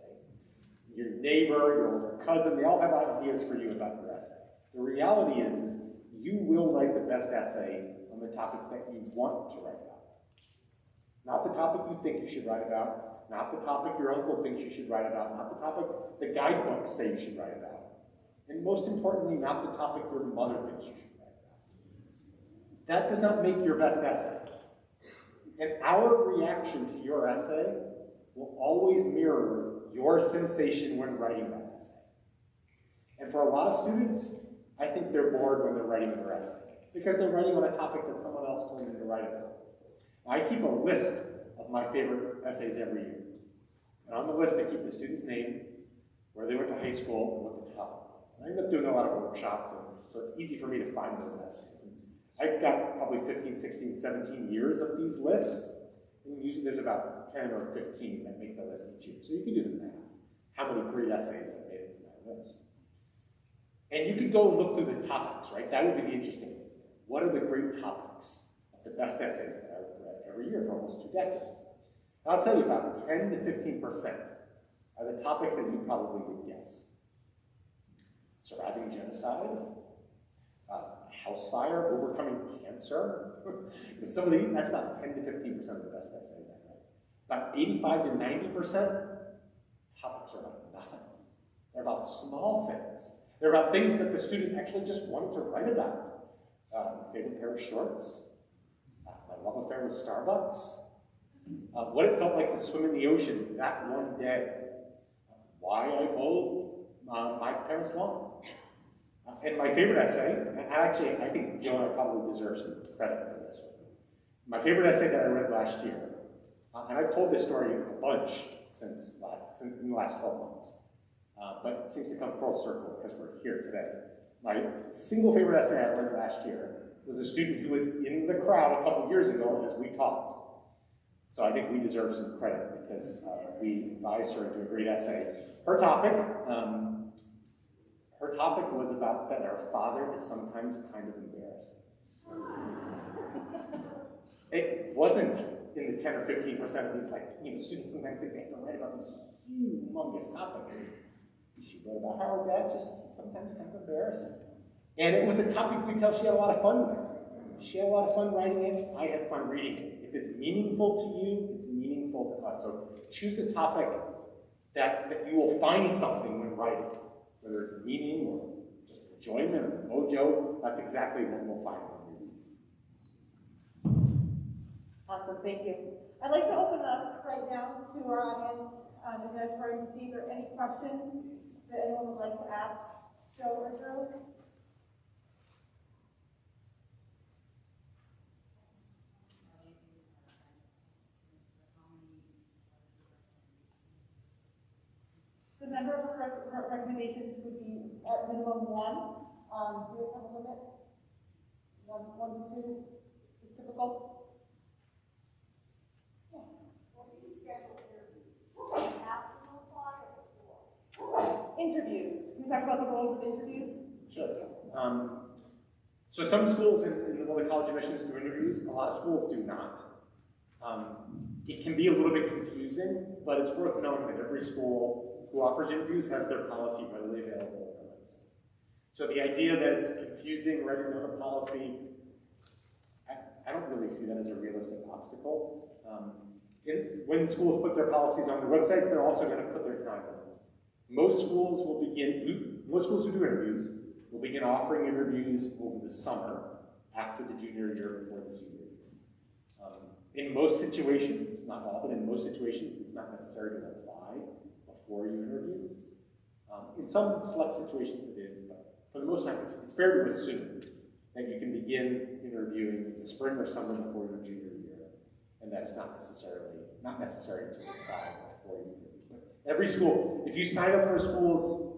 Your neighbor, your older cousin, they all have ideas for you about your essay. The reality is you will write the best essay on the topic that you want to write about. Not the topic you think you should write about, not the topic your uncle thinks you should write about, not the topic the guidebooks say you should write about, and most importantly, not the topic your mother thinks you should write about. That does not make your best essay. And our reaction to your essay will always mirror your sensation when writing that essay. And for a lot of students, I think they're bored when they're writing their essay, because they're writing on a topic that someone else told them to write about. I keep a list of my favorite essays every year. And on the list, I keep the student's name, where they went to high school, and what the topic was. And I end up doing a lot of workshops, and so it's easy for me to find those essays. And I've got probably 15, 16, 17 years of these lists, and usually there's about 10 or 15 that make the list each year. So you can do the math. How many great essays have made it to my list? And you could go and look through the topics, right? That would be the interesting thing. What are the great topics of the best essays that I've read every year for almost 2 decades? And I'll tell you, about 10 to 15% are the topics that you probably would guess. Surviving genocide, house fire, overcoming cancer. Some of these, that's about 10 to 15% of the best essays I read. About 85 to 90% topics are about nothing. They're about small things. They're about things that the student actually just wanted to write about. Favorite pair of shorts, my love affair with Starbucks, what it felt like to swim in the ocean that one day, why I owe my parents' lawn. And my favorite essay, and actually I think Jonah probably deserves some credit for this one. My favorite essay that I read last year, and I've told this story a bunch since in the last 12 months, but it seems to come full circle because we're here today. My single favorite essay I read last year was a student who was in the crowd a couple years ago as we talked. So I think we deserve some credit because we advised her to a great essay. Her topic was about that our father is sometimes kind of embarrassing. It wasn't in the 10 or 15% of these, students sometimes think they have to write about these humongous topics. She wrote about how her dad is sometimes kind of embarrassing. And it was a topic we could tell she had a lot of fun with. She had a lot of fun writing it. I had fun reading it. If it's meaningful to you, it's meaningful to us. So choose a topic that you will find something when writing, whether it's a meaning or just enjoyment or mojo, that's exactly what we'll find when we read. Awesome, thank you. I'd like to open it up right now to our audience in the auditorium to see if there are any questions that anyone would like to ask Joe or Drew. The number of recommendations would be at minimum one. Do you have a limit? One to two is typical. Yeah. When do you schedule interviews? After you apply or before? Interviews. Can we talk about the roles of interviews? Sure. So some schools in the Willard College admissions do interviews, a lot of schools do not. It can be a little bit confusing, but it's worth knowing that every school who offers interviews has their policy readily available on their website. So the idea that it's confusing, right, to know the policy, I don't really see that as a realistic obstacle. When schools put their policies on their websites, they're also going to put their time on it. Most schools who do interviews will begin offering interviews over the summer after the junior year before the senior year. In most situations, not all, but in most situations, it's not necessary to apply before you interview. In some select situations it is, but for the most time, it's fair to assume that you can begin interviewing in the spring or summer before your junior year, and that it's not necessary to apply before you interview. But every school, if you sign up for a school's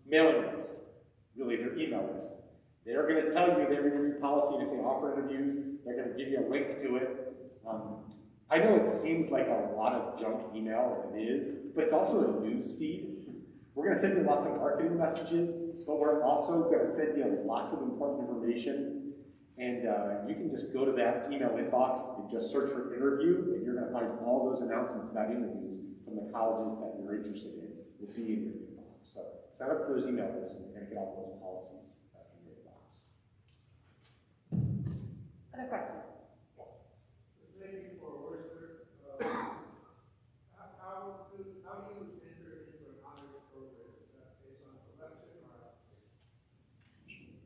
mailing list, really their email list, they're going to tell you their interview policy, and if they offer interviews, they're going to give you a link to it. I know it seems like a lot of junk email, and it is, but it's also a news feed. We're going to send you lots of marketing messages, but we're also going to send you lots of important information. And you can just go to that email inbox and just search for interview, and you're going to find all those announcements about interviews from the colleges that you're interested in will be in your inbox. So sign up for those email lists, and you're going to get all those policies in your inbox. Other question? Maybe for Worcester, how do you enter into an honors program? Is that based on selection or application?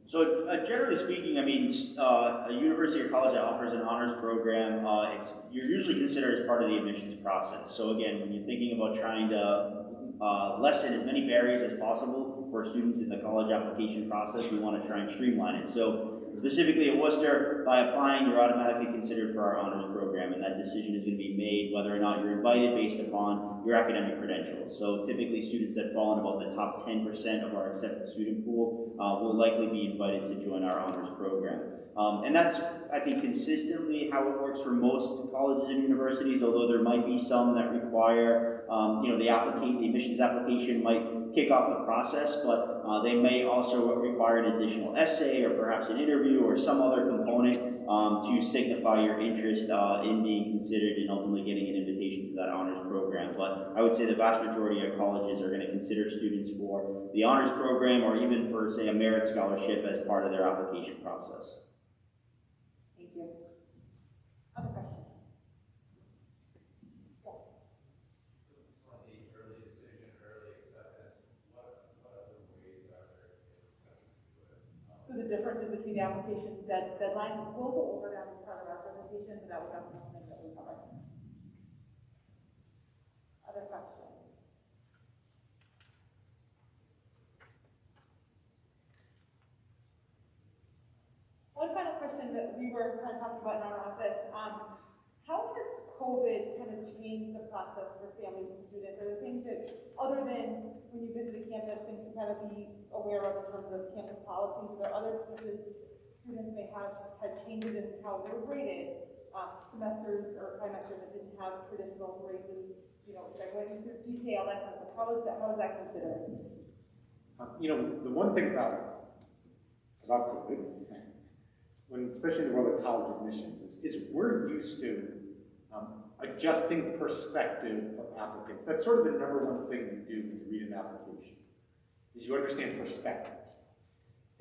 So generally speaking, I mean, a university or college that offers an honors program, you're usually considered as part of the admissions process. So again, when you're thinking about trying to lessen as many barriers as possible for students in the college application process, we want to try and streamline it. So specifically at Worcester, by applying, you're automatically considered for our honors program, and that decision is going to be made whether or not you're invited based upon your academic credentials. So typically students that fall in about the top 10% of our accepted student pool will likely be invited to join our honors program. And that's, I think, consistently how it works for most colleges and universities, although there might be some that require, the admissions application might kick off the process, but they may also require an additional essay or perhaps an interview or some other component to signify your interest in being considered and ultimately getting an invitation to that honors program. But I would say the vast majority of colleges are going to consider students for the honors program or even for, say, a merit scholarship as part of their application process. Thank you. Other questions? So the differences between the application deadlines, we'll go over that as part of our presentation, so that was something that we covered. Other questions? One final question that we were kind of talking about in our office, how has COVID kind of changed the process for families and students? Are there things that, other than when you visit a campus, things to kind of be aware of in terms of campus policies? Are there other places students may have had changes in how they're graded? Semesters or trimesters that didn't have traditional grades and, graduating through GPA, all that kind of stuff. How is that considered? The one thing about COVID, especially in the world of college admissions, is we're used to adjusting perspective for applicants. That's sort of the number one thing you do when you read an application, is you understand perspective.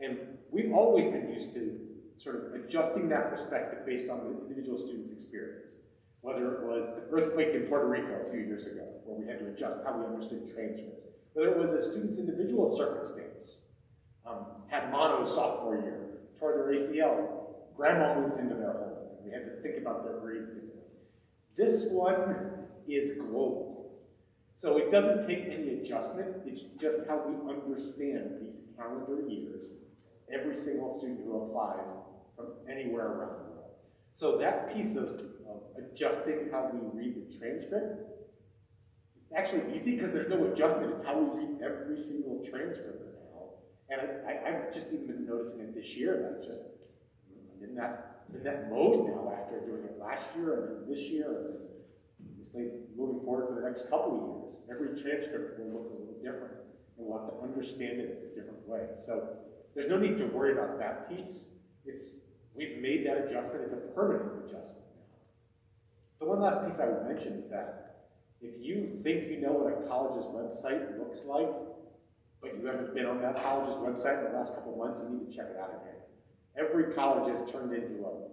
And we've always been used to sort of adjusting that perspective based on the individual student's experience. Whether it was the earthquake in Puerto Rico a few years ago, where we had to adjust how we understood transcripts, whether it was a student's individual circumstance, had mono sophomore year, tore their ACL, grandma moved into their home, and we had to think about their grades differently. This one is global. So it doesn't take any adjustment, it's just how we understand these calendar years, every single student who applies from anywhere around the world. So that piece of adjusting how we read the transcript, it's actually easy because there's no adjustment. It's how we read every single transcript now. And I've just even been noticing it this year that it's just I'm in that mode now after doing it last year and then this year and then just think moving forward for the next couple of years. Every transcript will look a little different and we'll have to understand it in a different way. So there's no need to worry about that piece. We've made that adjustment. It's a permanent adjustment now. The one last piece I would mention is that if you think you know what a college's website looks like, but you haven't been on that college's website in the last couple of months, you need to check it out again. Every college has turned into a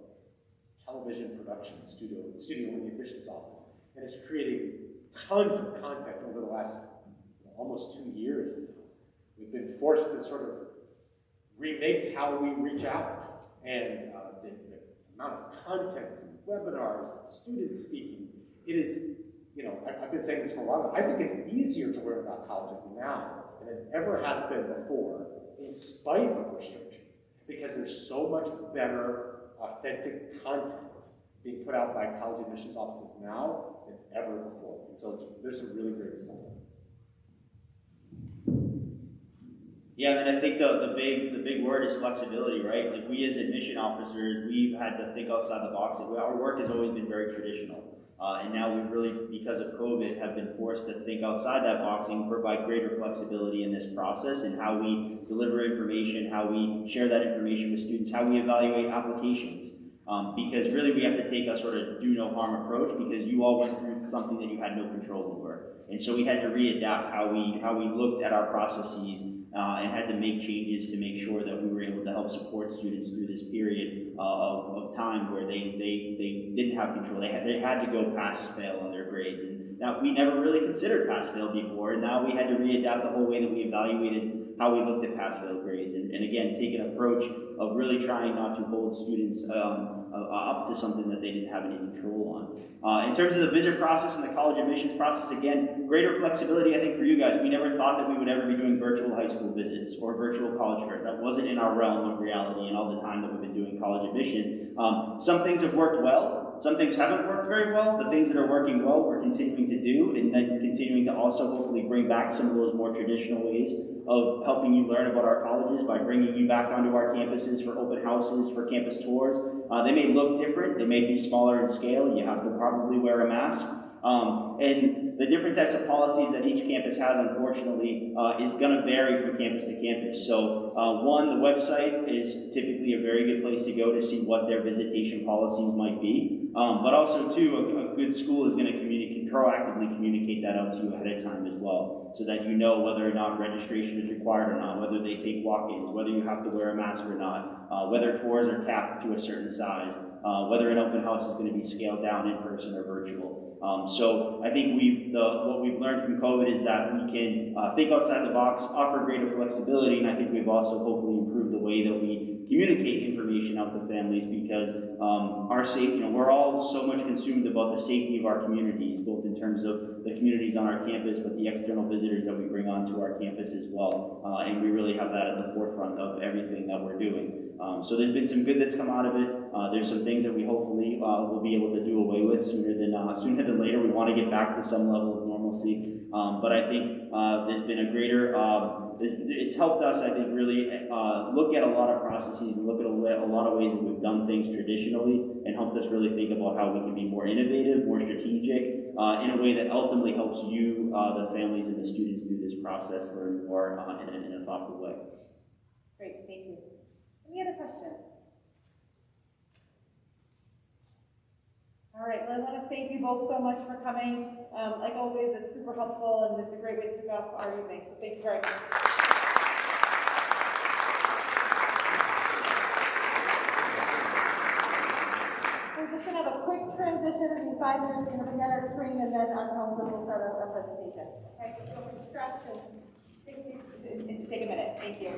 television production studio in the admissions office, and it's creating tons of content over the last almost 2 years now. We've been forced to sort of remake how we reach out, and the amount of content and webinars and students speaking, it is, I've been saying this for a while now, I think it's easier to learn about colleges now than it ever has been before, in spite of restrictions, because there's so much better, authentic content being put out by college admissions offices now than ever before. And so there's some really great stuff. Yeah, and I think the big word is flexibility, right? Like we as admission officers, we've had to think outside the box. Our work has always been very traditional. And now we've really, because of COVID, have been forced to think outside that box and provide greater flexibility in this process and how we deliver information, how we share that information with students, how we evaluate applications. Because really we have to take a sort of do no harm approach because you all went through something that you had no control over. And so we had to readapt how we looked at our processes and had to make changes to make sure that we were able to help support students through this period of time where they didn't have control. They had to go pass-fail on their grades. And now we never really considered pass-fail before, and now we had to readapt the whole way that we evaluated how we looked at pass-fail grades. And again, take an approach of really trying not to hold students up to something that they didn't have any control on. In terms of the visit process and the college admissions process, again, greater flexibility, I think, for you guys. We never thought that we would ever be doing virtual high school visits or virtual college fairs. That wasn't in our realm of reality and all the time that we've been doing college admission. Some things have worked well. Some things haven't worked very well. The things that are working well, we're continuing to do, and then continuing to also hopefully bring back some of those more traditional ways of helping you learn about our colleges by bringing you back onto our campuses for open houses, for campus tours. They may look different. They may be smaller in scale. You have to probably wear a mask. And the different types of policies that each campus has, unfortunately, is going to vary from campus to campus. So one, the website is typically a very good place to go to see what their visitation policies might be. But also, too, a good school is going to proactively communicate that out to you ahead of time as well, so that you know whether or not registration is required or not, whether they take walk-ins, whether you have to wear a mask or not, whether tours are capped to a certain size, whether an open house is going to be scaled down in person or virtual. So I think what we've learned from COVID is that we can think outside the box, offer greater flexibility, and I think we've also hopefully improved the way that we communicate information out to families, because our safety, we're all so much consumed about the safety of our communities, both in terms of the communities on our campus, but the external visitors that we bring onto our campus as well. And we really have that at the forefront of everything that we're doing. So there's been some good that's come out of it. There's some things that we hopefully will be able to do away with sooner than later. We want to get back to some level of normalcy. But I think there's been a greater, it's helped us, I think, really look at a lot of processes and look at a lot of ways that we've done things traditionally, and helped us really think about how we can be more innovative, more strategic, in a way that ultimately helps you, the families and the students through this process learn more in a thoughtful way. Great, thank you. Any other questions? All right, well, I want to thank you both so much for coming. Like always, it's super helpful, and it's a great way to kick off our evening, so thank you very much. We're just going to have a quick transition in 5 minutes. We're going to bring down our screen, and then our counselor will start our presentation. Okay, so we're going to stretch and Take a minute, thank you.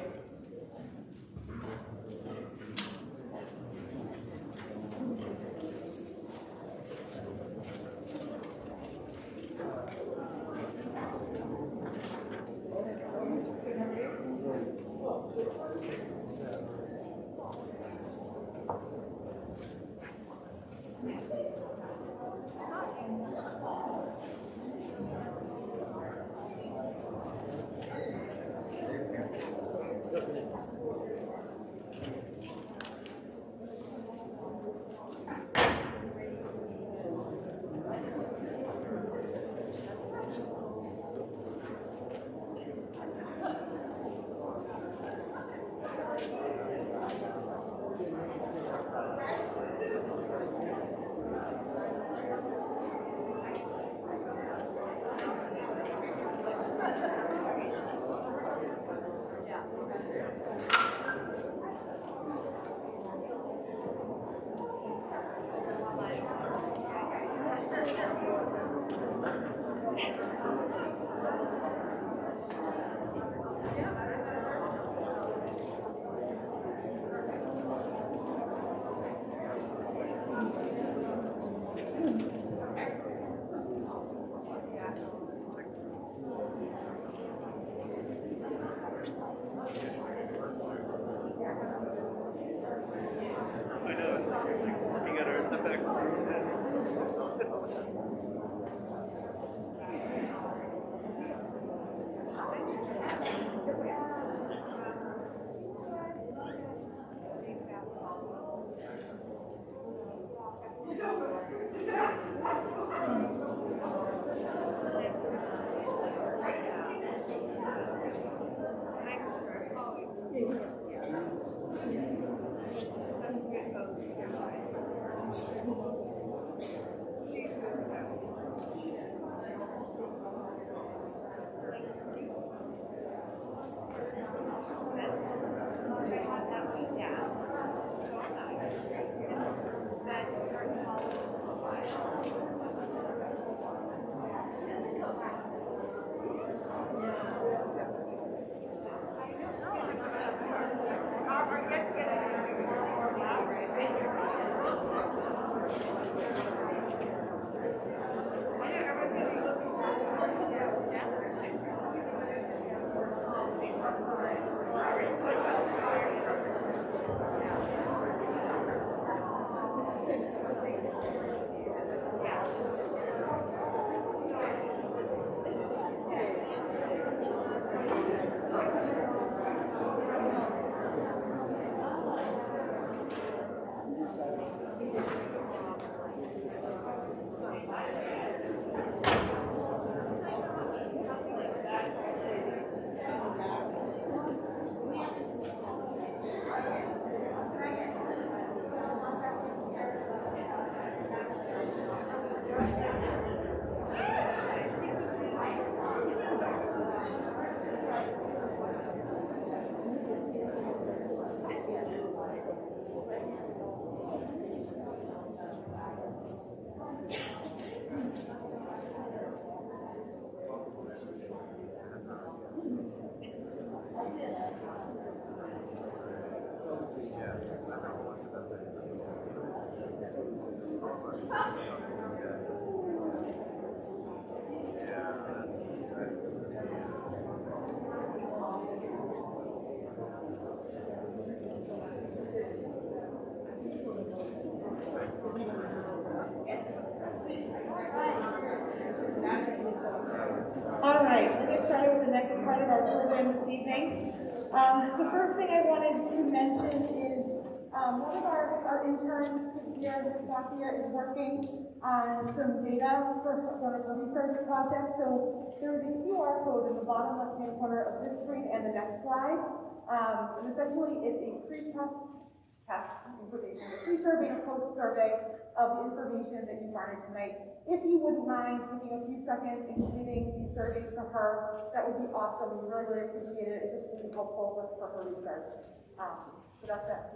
All right, let's get started with the next part of our program this evening. The first thing I wanted to mention is one of our interns this year, this staff year, is working on some data for sort of a research project. So there is a QR code in the bottom left-hand corner of this screen and the next slide. And essentially, it's a pre-test information, a pre-survey and post-survey of the information that you garnered tonight. If you wouldn't mind taking a few seconds and completing these surveys for her, that would be awesome. We really, really appreciate it. It's just really helpful for her research. So that's that.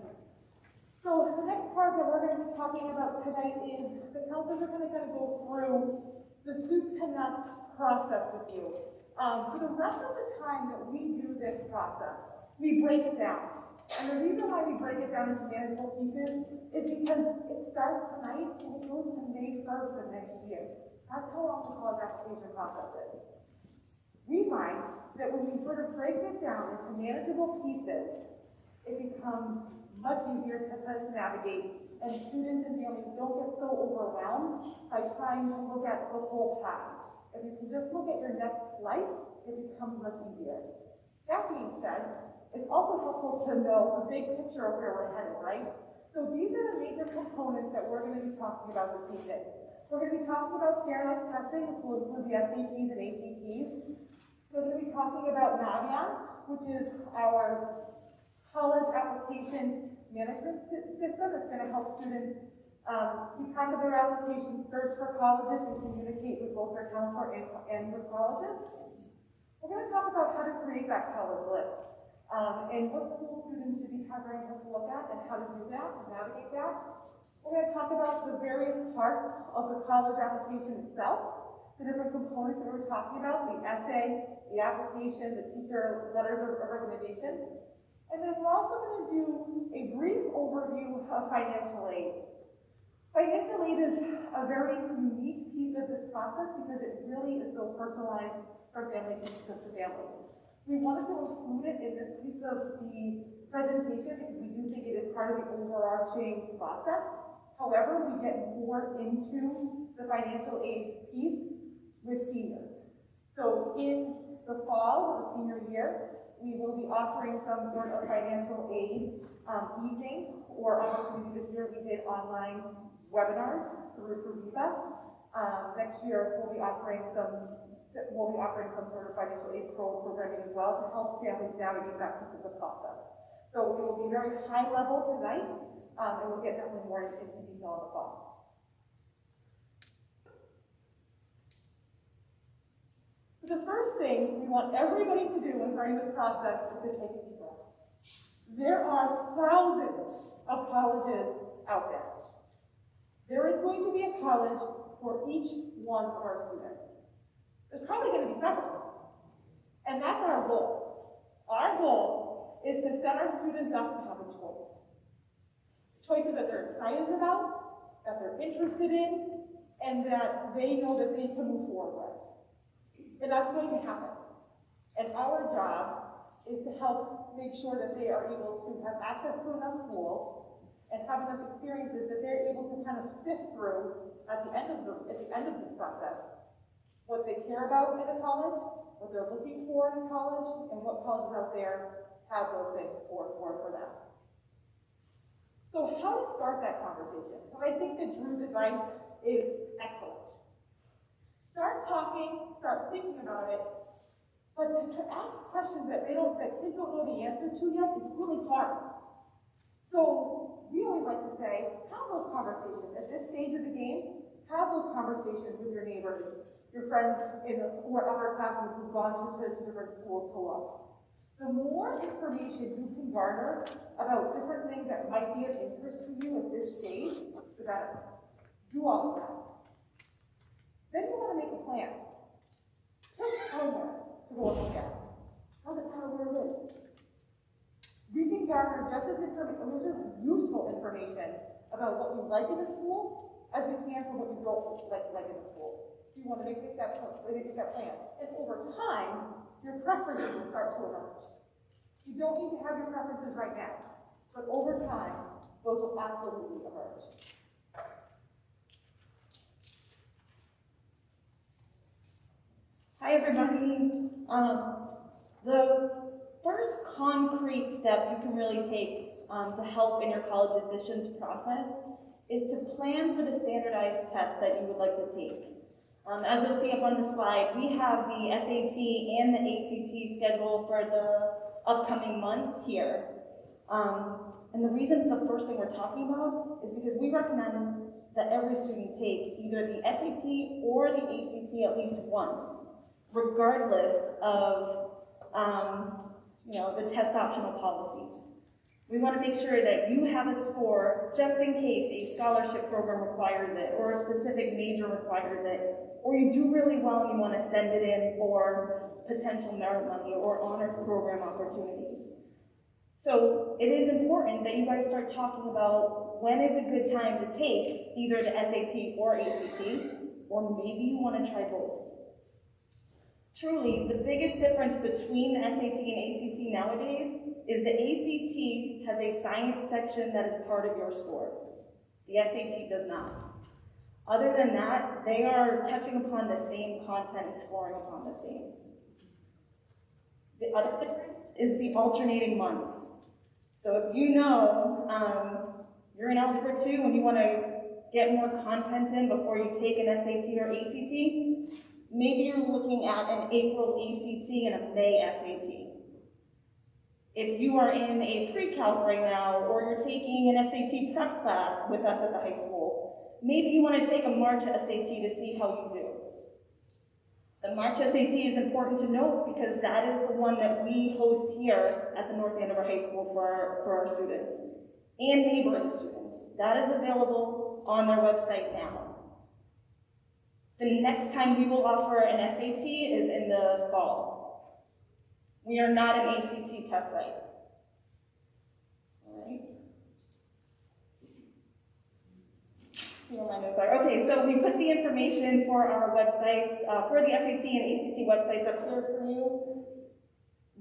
So the next part that we're going to be talking about tonight is the counselors are going to go through the soup to nuts process with you. For the rest of the time that we do this process, we break it down. And the reason why we break it down into manageable pieces is because it starts tonight and it goes to May 1st of next year. That's how long the college application process is. We find that when we sort of break it down into manageable pieces, it becomes much easier to navigate, and students and families don't get so overwhelmed by trying to look at the whole path. If you can just look at your next slice, it becomes much easier. That being said, it's also helpful to know the big picture of where we're headed, right? So these are the major components that we're going to be talking about this evening. We're going to be talking about standardized testing, which will include the SATs and ACTs. We're going to be talking about Naviance, which is our college application management system. It's going to help students keep track of their applications, search for colleges, and communicate with both their counselor and with colleges. We're going to talk about how to create that college list. And what school students should be trying to look at and how to do that and navigate that. We're going to talk about the various parts of the college application itself, the different components that we're talking about, the essay, the application, the teacher letters of recommendation. And then we're also going to do a brief overview of financial aid. Financial aid is a very unique piece of this process because it really is so personalized from family to family. We wanted to include it in this piece of the presentation because we do think it is part of the overarching process. However, we get more into the financial aid piece with seniors. So in the fall of senior year, we will be offering some sort of financial aid evening or opportunity. This year we did online webinars through Viva. Next year we'll be offering some sort of financial aid programming as well to help families navigate that piece of the process. So it will be very high level tonight, and we'll get definitely more into detail in the fall. So the first thing we want everybody to do when starting this process is to take a deep breath. There are thousands of colleges out there. There is going to be a college for each one of our students. There's probably going to be several. And that's our goal. Our goal is to set our students up to have a choice. Choices that they're excited about, that they're interested in, and that they know that they can move forward with. And that's going to happen. And our job is to help make sure that they are able to have access to enough schools and have enough experiences that they're able to kind of sift through at the end of this process what they care about in a college, what they're looking for in a college, and what colleges out there have those things for them. So how to start that conversation? Well, I think that Drew's advice is excellent. Start talking, start thinking about it, but to ask questions that kids don't know the answer to yet is really hard. So we always like to say, have those conversations at this stage of the game. Have those conversations with your neighbors, your friends who are upper classmen who've gone to different schools to look. The more information you can garner about different things that might be of interest to you at this stage, the better. Do all of that. Then you want to make a plan. Pick somewhere to go and look at. Doesn't matter where it is. We can garner just as useful information about what you like in a school as we can for what you don't like in the school. You want to make that plan. And over time, your preferences will start to emerge. You don't need to have your preferences right now, but over time, those will absolutely emerge. Hi, everybody. The first concrete step you can really take to help in your college admissions process is to plan for the standardized test that you would like to take. As you'll see up on the slide, we have the SAT and the ACT schedule for the upcoming months here. And the reason the first thing we're talking about is because we recommend that every student take either the SAT or the ACT at least once, regardless of the test optional policies. We want to make sure that you have a score just in case a scholarship program requires it, or a specific major requires it, or you do really well and you want to send it in for potential merit money or honors program opportunities. So it is important that you guys start talking about when is a good time to take either the SAT or ACT, or maybe you want to try both. Truly, the biggest difference between the SAT and ACT nowadays is the ACT has a science section that is part of your score. The SAT does not. Other than that, they are touching upon the same content and scoring upon the same. The other difference is the alternating months. So if you know you're in Algebra 2 and you want to get more content in before you take an SAT or ACT, maybe you're looking at an April ACT and a May SAT. If you are in a pre-calc right now, or you're taking an SAT prep class with us at the high school, maybe you want to take a March SAT to see how you do. The March SAT is important to note because that is the one that we host here at the North Andover High School for our students and neighboring students. That is available on their website now. The next time we will offer an SAT is in the fall. We are not an ACT test site. All right. See where my notes are. Okay, so we put the information for our websites, for the SAT and ACT websites up here for you.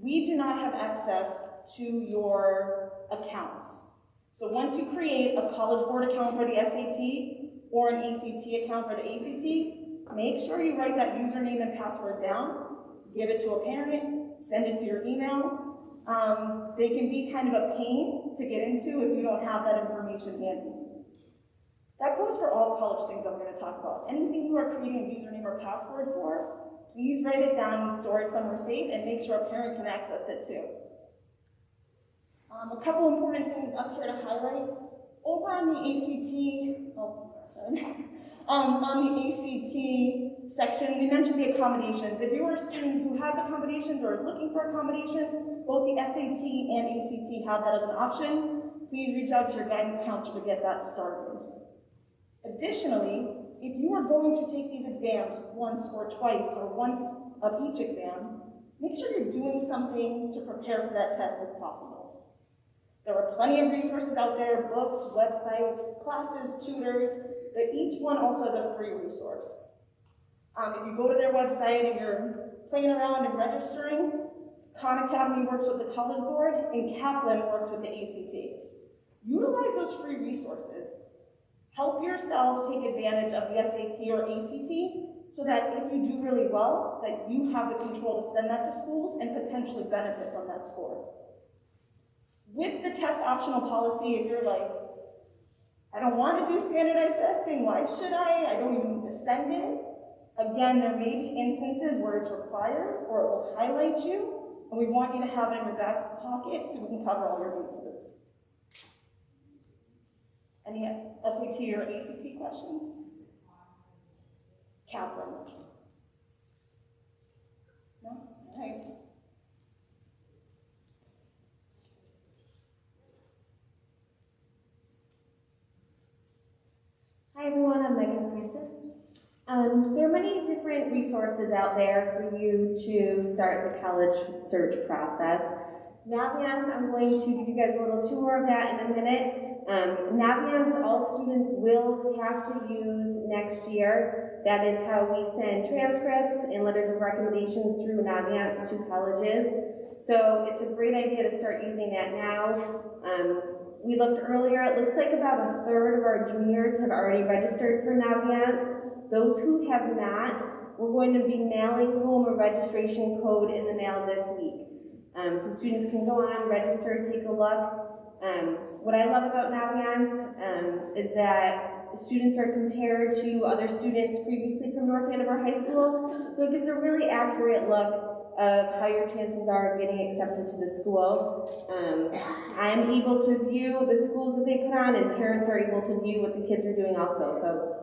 We do not have access to your accounts. So once you create a College Board account for the SAT or an ACT account for the ACT, make sure you write that username and password down, give it to a parent, send it to your email. They can be kind of a pain to get into if you don't have that information handy. That goes for all college things that we're going to talk about. Anything you are creating a username or password for, please write it down and store it somewhere safe and make sure a parent can access it too. A couple important things up here to highlight. Over on the ACT, on the ACT section, we mentioned the accommodations. If you are a student who has accommodations or is looking for accommodations, both the SAT and ACT have that as an option. Please reach out to your guidance counselor to get that started. Additionally, if you are going to take these exams once or twice or once of each exam, make sure you're doing something to prepare for that test if possible. There are plenty of resources out there, books, websites, classes, tutors, but each one also has a free resource. If you go to their website and you're playing around and registering, Khan Academy works with the College Board and Kaplan works with the ACT. Utilize those free resources. Help yourself take advantage of the SAT or ACT so that if you do really well, that you have the control to send that to schools and potentially benefit from that score. With the test optional policy, if you're like, I don't want to do standardized testing, why should I don't even need to send it. Again, there may be instances where it's required or it will highlight you, and we want you to have it in your back pocket so we can cover all your bases. Any SAT or ACT questions? Kaplan. No? All right. Hi everyone, I'm Megan Francis. There are many different resources out there for you to start the college search process. Naviance, I'm going to give you guys a little tour of that in a minute. Naviance, all students will have to use next year. That is how we send transcripts and letters of recommendation through Naviance to colleges. So it's a great idea to start using that now. We looked earlier, it looks like about a third of our juniors have already registered for Naviance. Those who have not, we're going to be mailing home a registration code in the mail this week. So students can go on, register, take a look. What I love about Naviance is that students are compared to other students previously from North Andover High School. So it gives a really accurate look of how your chances are of getting accepted to the school. I'm able to view the schools that they put on, and parents are able to view what the kids are doing also. So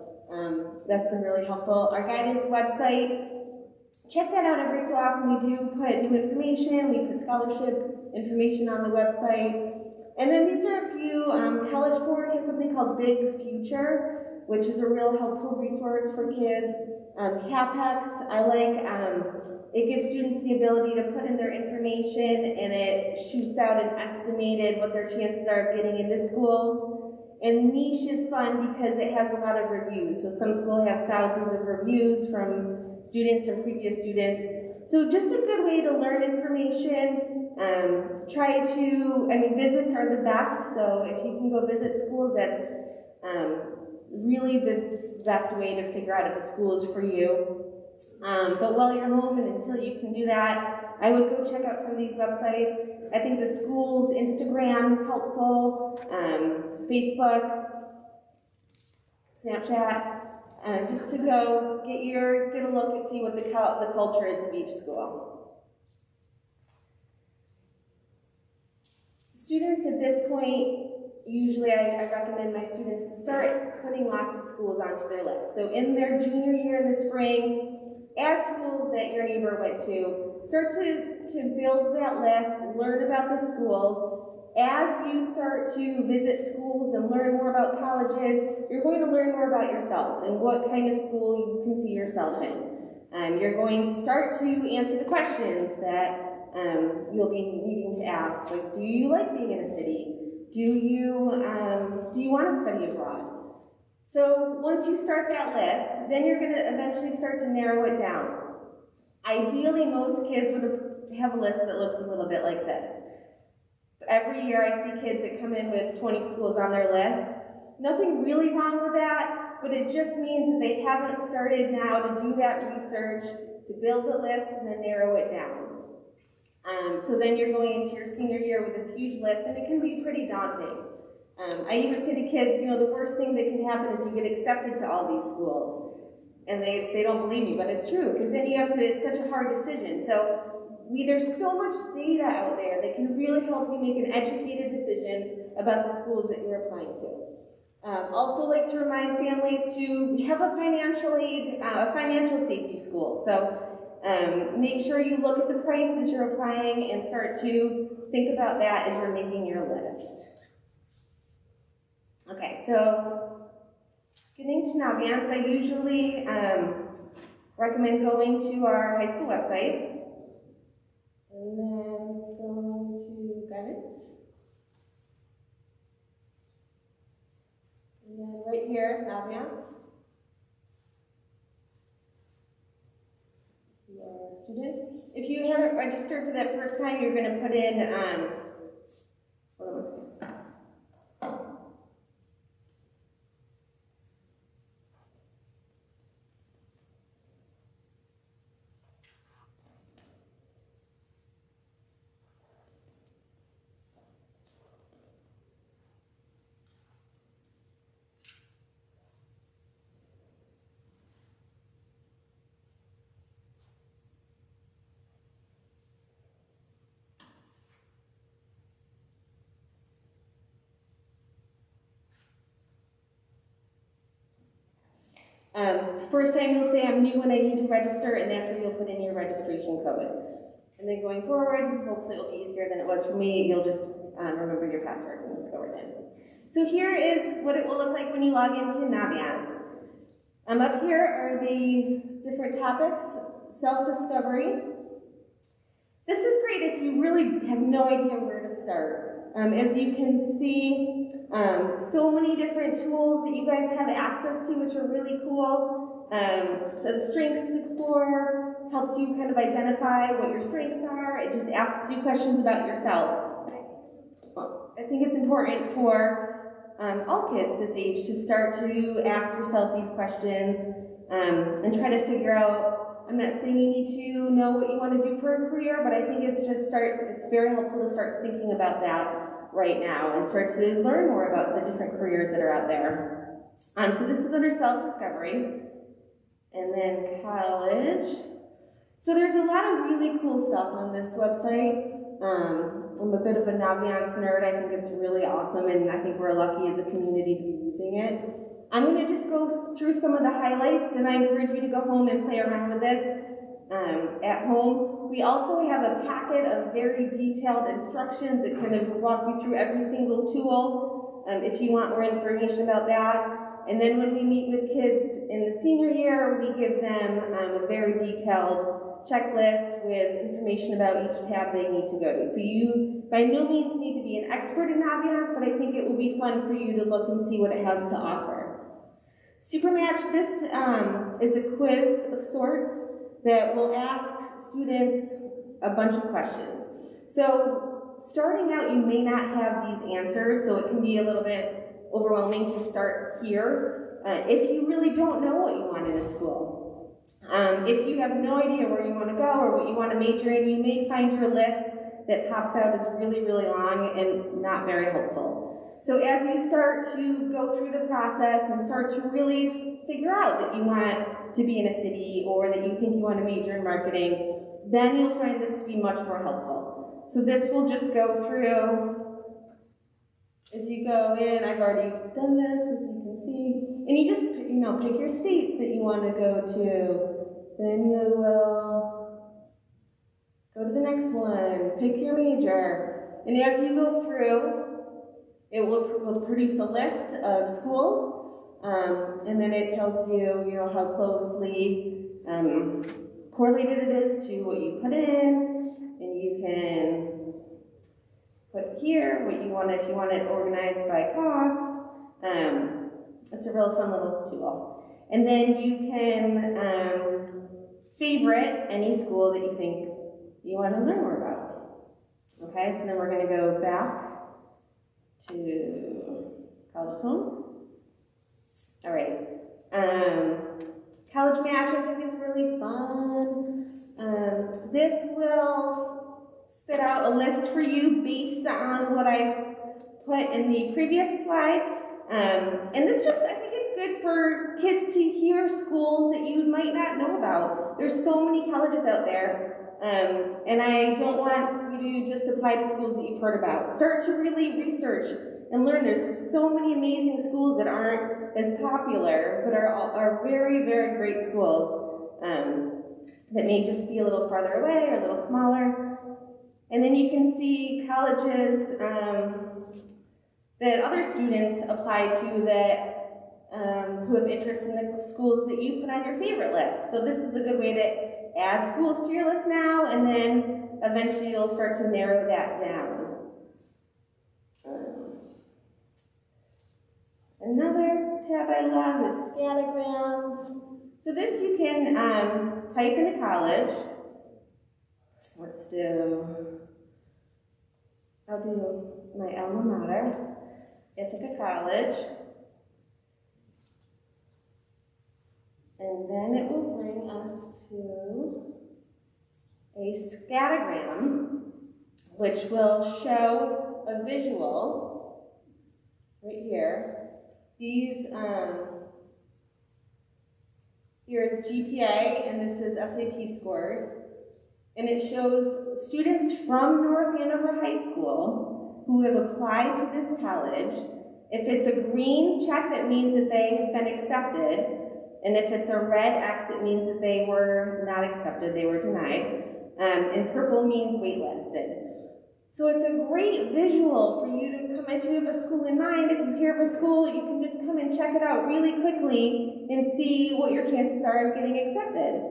that's been really helpful. Our guidance website, check that out every so often. We do put new information. We put scholarship information on the website. And then these are a few, College Board has something called Big Future, which is a real helpful resource for kids. CapEx, I like, it gives students the ability to put in their information and it shoots out an estimated what their chances are of getting into schools. And Niche is fun because it has a lot of reviews. So some schools have thousands of reviews from students and previous students. So just a good way to learn information. Visits are the best. So if you can go visit schools, that's really the best way to figure out if the school is for you. But while you're home and until you can do that, I would go check out some of these websites. I think the school's Instagram is helpful, Facebook, Snapchat, just to go get a look and see what the culture is of each school. Students at this point, usually I recommend my students to start putting lots of schools onto their list. So in their junior year in the spring, add schools that your neighbor went to. Start to build that list, learn about the schools. As you start to visit schools and learn more about colleges, you're going to learn more about yourself and what kind of school you can see yourself in. You're going to start to answer the questions that you'll be needing to ask, like, do you like being in a city? Do you want to study abroad? So once you start that list, then you're going to eventually start to narrow it down. Ideally, most kids would have a list that looks a little bit like this. Every year I see kids that come in with 20 schools on their list. Nothing really wrong with that, but it just means that they haven't started now to do that research, to build the list and then narrow it down. So then you're going into your senior year with this huge list, and it can be pretty daunting. I even say to kids, the worst thing that can happen is you get accepted to all these schools. And they don't believe me, but it's true, because then it's such a hard decision. So there's so much data out there that can really help you make an educated decision about the schools that you're applying to. Also like to remind families to have a financial safety school. So make sure you look at the price as you're applying and start to think about that as you're making your list. Okay, so getting to Naviance, I usually recommend going to our high school website and then going to guidance. And then right here, Naviance. Student. If you haven't registered for that first time, you're going to put in, hold on one second. First time you'll say I'm new and I need to register, and that's where you'll put in your registration code. And then going forward, hopefully it'll be easier than it was for me. You'll just remember your password and go right in. So here is what it will look like when you log into Naviance. Up here are the different topics. Self-discovery. This is great if you really have no idea where to start. As you can see, so many different tools that you guys have access to, which are really cool. So the Strengths Explorer helps you kind of identify what your strengths are. It just asks you questions about yourself. I think it's important for all kids this age to start to ask yourself these questions and try to figure out. I'm not saying you need to know what you want to do for a career, but I think it's very helpful to start thinking about that right now and start to learn more about the different careers that are out there. So this is under self-discovery. And then college. So there's a lot of really cool stuff on this website. I'm a bit of a Naviance nerd. I think it's really awesome, and I think we're lucky as a community to be using it. I'm going to just go through some of the highlights, and I encourage you to go home and play around with this. at home. We also have a packet of very detailed instructions that kind of walk you through every single tool if you want more information about that. And then when we meet with kids in the senior year, we give them a very detailed checklist with information about each tab they need to go to. So you by no means need to be an expert in Naviance, but I think it will be fun for you to look and see what it has to offer. Supermatch, this is a quiz of sorts that will ask students a bunch of questions. So starting out, you may not have these answers, so it can be a little bit overwhelming to start here if you really don't know what you want in a school. If you have no idea where you want to go or what you want to major in, you may find your list that pops out as really, really long and not very helpful. So as you start to go through the process and start to really figure out that you want to be in a city or that you think you want to major in marketing, then you'll find this to be much more helpful. So this will just go through as you go in. I've already done this, as you can see. And you just, pick your states that you want to go to. Then you will go to the next one, pick your major. And as you go through, it will produce a list of schools, and then it tells you, how closely correlated it is to what you put in, and you can put here what you want if you want it organized by cost. It's a real fun little tool. And then you can favorite any school that you think you want to learn more about. Okay, so then we're going to go back to College Home. All right. College Match, I think, is really fun. This will spit out a list for you based on what I put in the previous slide. And this just, I think it's good for kids to hear schools that you might not know about. There's so many colleges out there. And I don't want you to just apply to schools that you've heard about. Start to really research and learn. There's so many amazing schools that aren't as popular, but are very, very great schools that may just be a little farther away or a little smaller. And then you can see colleges that other students apply to that who have interest in the schools that you put on your favorite list. So this is a good way to add schools to your list now, and then eventually you'll start to narrow that down. Another tab I love is scattergrams. So this you can type into college. I'll do my alma mater, Ithaca College. And then it will bring us to a scattergram, which will show a visual right here. These, here is GPA, and this is SAT scores. And it shows students from North Andover High School who have applied to this college. If it's a green check, that means that they have been accepted. And if it's a red X, it means that they were not accepted, they were denied. And purple means waitlisted. So it's a great visual for you to come, if you have a school in mind, if you hear of a school, you can just come and check it out really quickly and see what your chances are of getting accepted.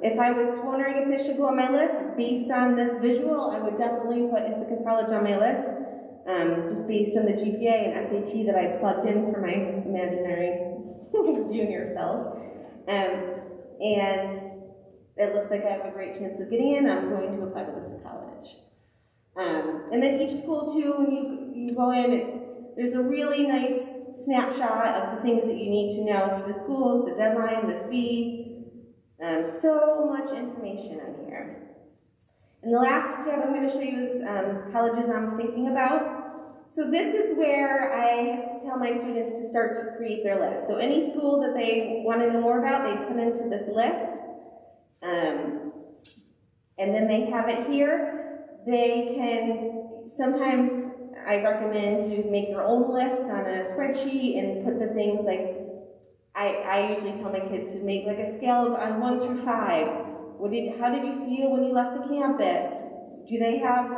If I was wondering if this should go on my list, based on this visual, I would definitely put Ithaca College on my list, just based on the GPA and SAT that I plugged in for my imaginary junior self. And it looks like I have a great chance of getting in. I'm going to apply to this college. And then each school, too, when you go in, there's a really nice snapshot of the things that you need to know for the schools, the deadline, the fee. So much information on here. And the last tab I'm going to show you is colleges I'm thinking about. So this is where I tell my students to start to create their list. So any school that they want to know more about, they put into this list. And then they have it here. They can, sometimes I recommend to make your own list on a spreadsheet and put the things like, I usually tell my kids to make like a scale of on 1 through 5. how did you feel when you left the campus? Do they have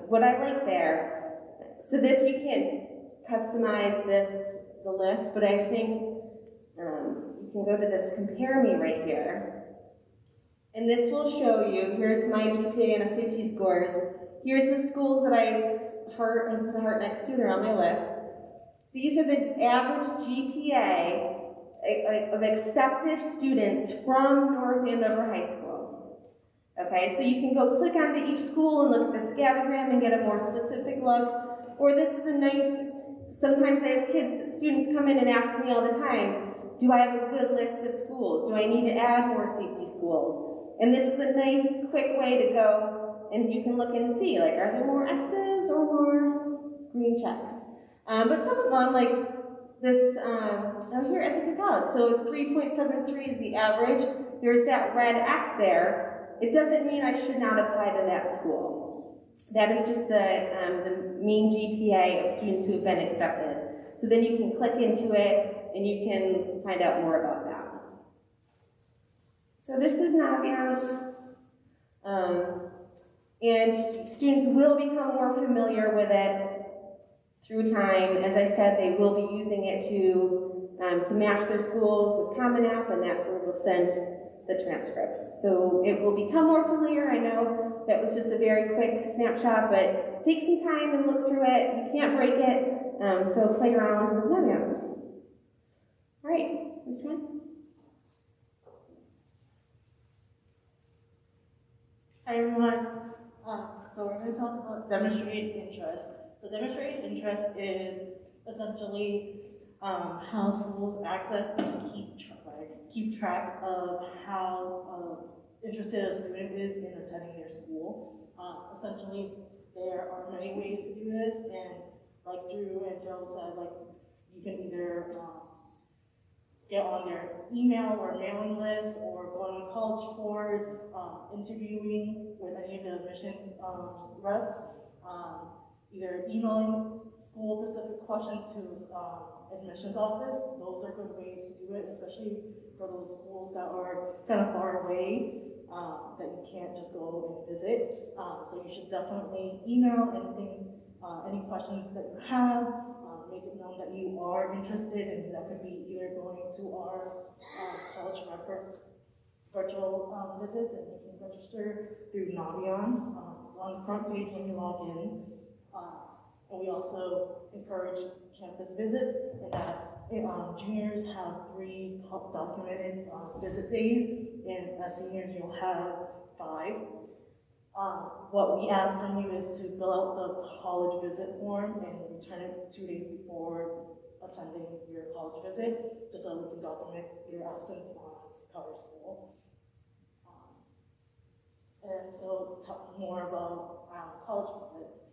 what I like there? So this, you can customize the list, but I think you can go to this compare me right here. And this will show you, here's my GPA and SAT scores. Here's the schools that I heart and put a heart next to, they're on my list. These are the average GPA of accepted students from North Andover High School. Okay, so you can go click onto each school and look at the scattergram and get a more specific look. Or this is a nice, sometimes I have students come in and ask me all the time, do I have a good list of schools? Do I need to add more safety schools? And this is a nice, quick way to go, and you can look and see, like, are there more X's or more green checks? But some of them, like this, here, Ethica College, so it's 3.73 is the average. There's that red X there. It doesn't mean I should not apply to that school. That is just the mean GPA of students who have been accepted. So then you can click into it, and you can find out more about that. So this is Naviance. And students will become more familiar with it through time. As I said, they will be using it to match their schools with Common App, and that's where we'll send the transcripts. So it will become more familiar. I know that was just a very quick snapshot, but take some time and look through it. You can't break it, so play around with Naviance. All right, Ms. Tran? Hi everyone. So we're going to talk about demonstrated interest. So demonstrated interest is essentially how schools access and keep track of how interested a student is in attending their school. Essentially, there are many ways to do this, and like Drew and Joe said, like you can either get on their email or mailing list, or go on college tours, interviewing with any of the admissions reps, either emailing school-specific questions to admissions office. Those are good ways to do it, especially for those schools that are kind of far away, that you can't just go and visit. So you should definitely email anything, any questions that you have. Make it known that you are interested, and that could be either going to our college records virtual visits, and you can register through Naviance. It's on the front page when you log in. And we also encourage campus visits, and that's juniors have 3 documented visit days, and as seniors you'll have 5. What we ask from you is to fill out the college visit form and return it 2 days before attending your college visit, just so we can document your absence on cover school. And so talk more about college visits.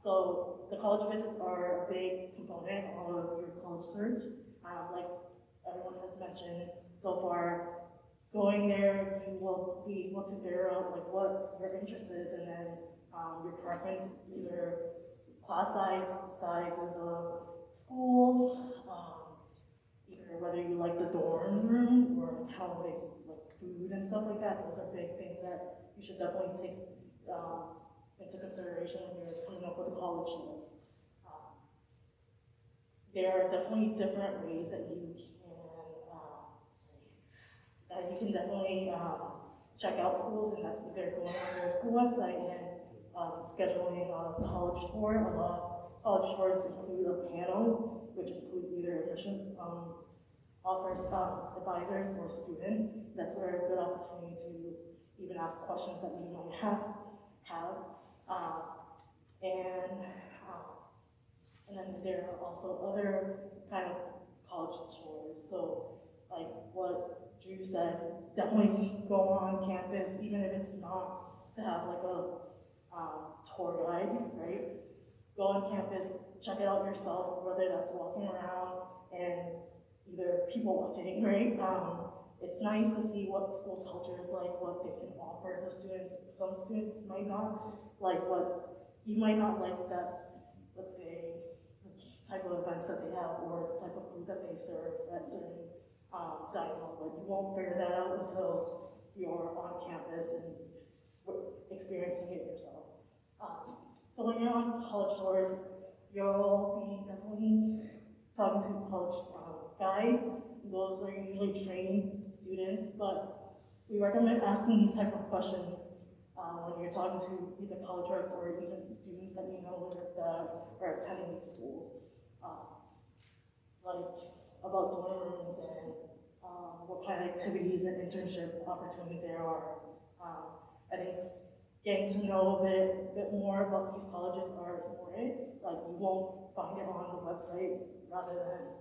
So the college visits are a big component of your college search. Like everyone has mentioned so far, going there, you will be able to figure out like what your interest is, and then your preference, either class sizes of schools, either whether you like the dorm room or like how they like food and stuff like that. Those are big things that you should definitely take into consideration when you're coming up with a college list. There are definitely different ways that you can definitely check out schools, and that's either going on their school website and scheduling a college tour. A lot of college tours include a panel, which includes either admissions offers, advisors, or students. That's where a good opportunity to even ask questions that you might have. And then there are also other kind of college tours. So like what Drew said, definitely go on campus, even if it's not to have like a tour guide, right? Go on campus, check it out yourself, whether that's walking around and either people watching, right? It's nice to see what the school culture is like, what they can offer the students. Some students might not like you might not like that, let's say, the type of events that they have or the type of food that they serve at certain dining halls, but you won't figure that out until you're on campus and experiencing it yourself. So when you're on college tours, you'll be definitely talking to college guides. Those are usually trained students, but we recommend asking these type of questions when you're talking to either college reps or even students that you know that are attending these schools. Like about dorm rooms and what kind of activities and internship opportunities there are. I think getting to know a bit more about these colleges are important. Like you won't find it on the website rather than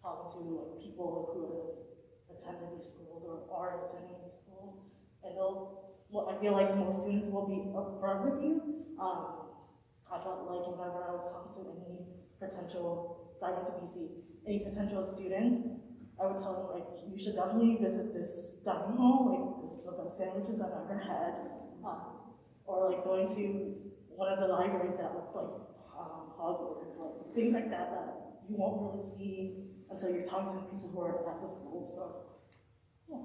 talking to like people who has attended these schools or are attending these schools. And I feel like most students will be upfront with you. I felt like whenever I was talking to any potential, so I went to BC, any potential students, I would tell them like, you should definitely visit this dining hall, like this is the best sandwiches I've ever had. Or like going to one of the libraries that looks like Hogwarts, like things like that you won't really see until you're talking to people who are at the school, so yeah.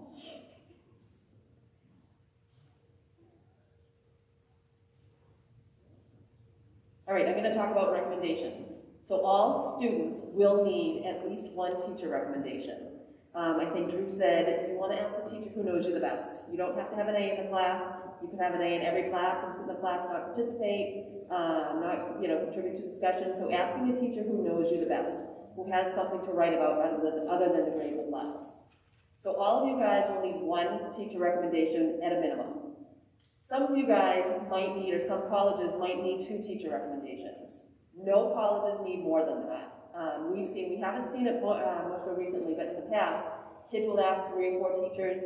All right, I'm going to talk about recommendations. So all students will need at least one teacher recommendation. I think Drew said you want to ask the teacher who knows you the best. You don't have to have an A in the class. You can have an A in every class and sit in the class, not participate, not contribute to discussion. So asking a teacher who knows you the best, who has something to write about other than the grade of the class. So all of you guys will need one teacher recommendation at a minimum. Some of you guys might need, or some colleges might need 2 teacher recommendations. No colleges need more than that. We haven't seen it more so recently, but in the past, kids will ask 3 or 4 teachers.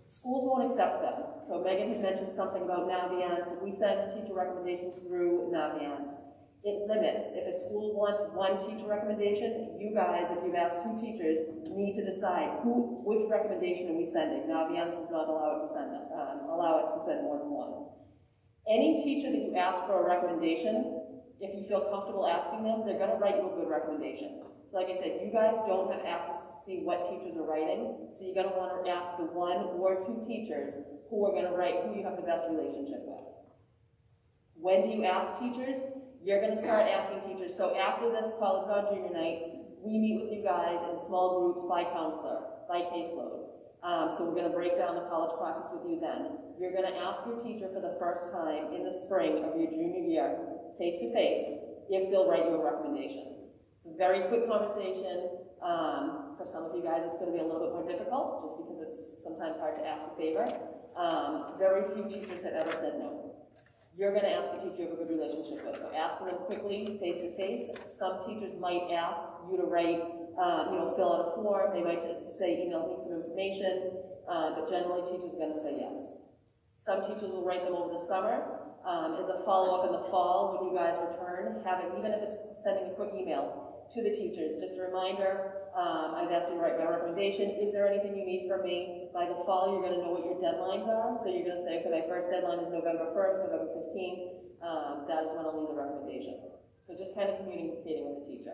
Schools won't accept them. So Megan had mentioned something about Naviance. We send teacher recommendations through Naviance. It limits. If a school wants 1 teacher recommendation, you guys, if you've asked 2 teachers, need to decide which recommendation are we sending. Naviance does not allow it to send more than 1. Any teacher that you ask for a recommendation, if you feel comfortable asking them, they're going to write you a good recommendation. So like I said, you guys don't have access to see what teachers are writing, so you're going to want to ask the 1 or 2 teachers who are going to write who you have the best relationship with. When do you ask teachers? You're going to start asking teachers. So after this College Bound Junior Night, we meet with you guys in small groups by counselor, by caseload. So we're going to break down the college process with you then. You're going to ask your teacher for the first time in the spring of your junior year, face-to-face, if they'll write you a recommendation. It's a very quick conversation. For some of you guys, it's going to be a little bit more difficult, just because it's sometimes hard to ask a favor. Very few teachers have ever said no. You're going to ask a teacher you have a good relationship with. So asking them quickly, face-to-face. Some teachers might ask you to write, fill out a form. They might just say, email me some information. But generally, teachers are going to say yes. Some teachers will write them over the summer. As a follow-up in the fall, when you guys return, even if it's sending a quick email to the teachers, just a reminder, I've asked you to write my recommendation. Is there anything you need from me? By the fall, you're going to know what your deadlines are. So you're going to say, okay, my first deadline is November 1st, November 15th. That is when I'll need the recommendation. So just kind of communicating with the teacher.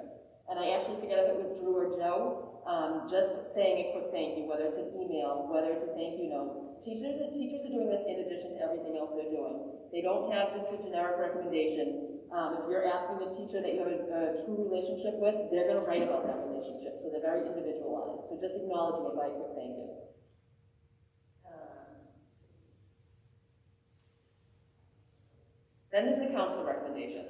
And I actually forget if it was Drew or Joe, just saying a quick thank you, whether it's an email, whether it's a thank you note. Teachers are doing this in addition to everything else they're doing. They don't have just a generic recommendation. If you're asking the teacher that you have a true relationship with, they're going to write about that relationship. So they're very individualized. So just acknowledging it by a quick thank you. Then there's the counselor recommendation.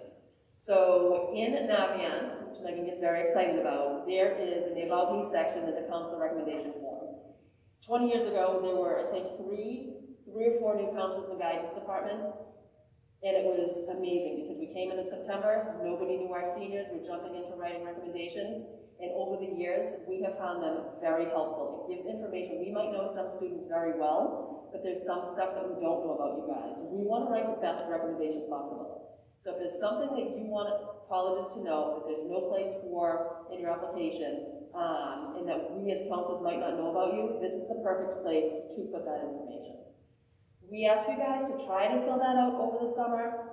So in Naviance, which Megan gets very excited about, there is, in the About Me section, there's a counselor recommendation form. 20 years ago, there were, I think, three or four new counselors in the guidance department, and it was amazing because we came in September, nobody knew our seniors, we're jumping into writing recommendations, and over the years, we have found them very helpful. It gives information. We might know some students very well, but there's some stuff that we don't know about you guys. We want to write the best recommendation possible. So if there's something that you want colleges to know that there's no place for in your application, and that we as counselors might not know about you, this is the perfect place to put that information. We ask you guys to try to fill that out over the summer.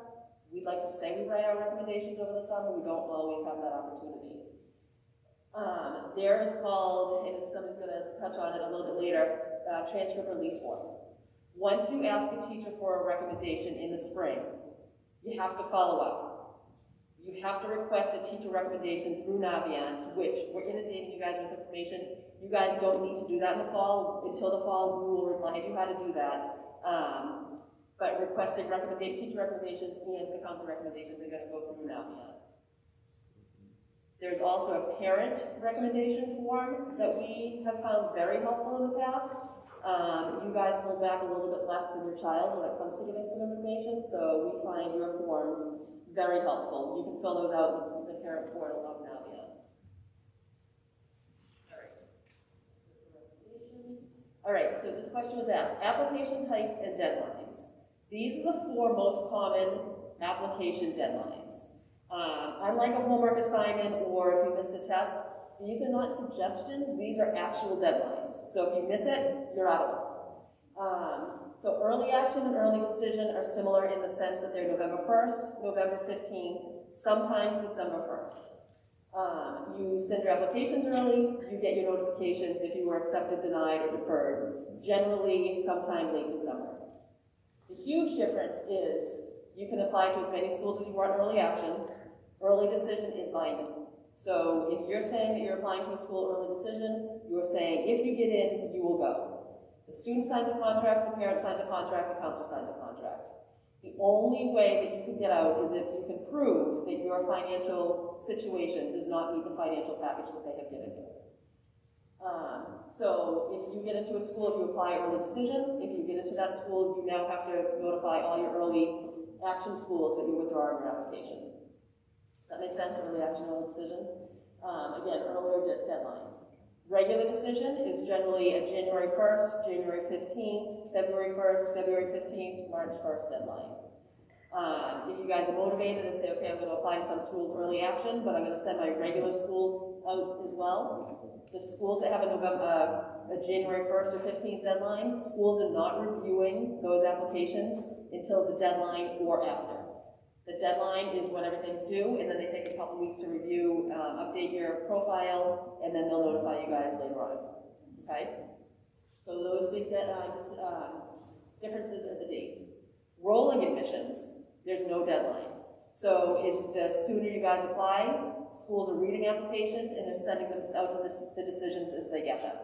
We'd like to say we write our recommendations over the summer. We don't always have that opportunity. There is called, and somebody's going to touch on it a little bit later, transcript release form. Once you ask a teacher for a recommendation in the spring, you have to follow up. You have to request a teacher recommendation through Naviance, which we're inundating you guys with information. You guys don't need to do that in the fall. Until the fall, we will remind you how to do that. But requesting teacher recommendations and the council recommendations are going to go through Naviance. There's also a parent recommendation form that we have found very helpful in the past. You guys hold back a little bit less than your child when it comes to giving some information, so we find your forms very helpful. You can fill those out in the parent portal of Naviance. All right, so this question was asked, application types and deadlines. These are the 4 most common application deadlines. Unlike a homework assignment or if you missed a test, these are not suggestions, these are actual deadlines. So if you miss it, you're out of luck. So early action and early decision are similar in the sense that they're November 1st, November 15th, sometimes December 1st. You send your applications early, you get your notifications if you were accepted, denied, or deferred, generally sometime late December. The huge difference is you can apply to as many schools as you want early action. Early decision is binding. So if you're saying that you're applying to a school early decision, you're saying if you get in, you will go. The student signs a contract, the parent signs a contract, the counselor signs a contract. The only way that you can get out is if you can prove that your financial situation does not meet the financial package that they have given you. So if you get into a school, if you apply early decision, if you get into that school, you now have to notify all your early action schools that you withdraw your application. Does that make sense? Early action, early decision. Again, earlier deadlines. Regular decision is generally a January 1st, January 15th, February 1st, February 15th, March 1st deadline. If you guys are motivated and say, okay, I'm going to apply to some schools early action, but I'm going to send my regular schools out as well. The schools that have a January 1st or 15th deadline, schools are not reviewing those applications until the deadline or after. The deadline is when everything's due, and then they take a couple weeks to review, update your profile, and then they'll notify you guys later on. Okay? So those big differences are the dates. Rolling admissions, there's no deadline. So it's the sooner you guys apply, schools are reading applications and they're sending them out to the decisions as they get them.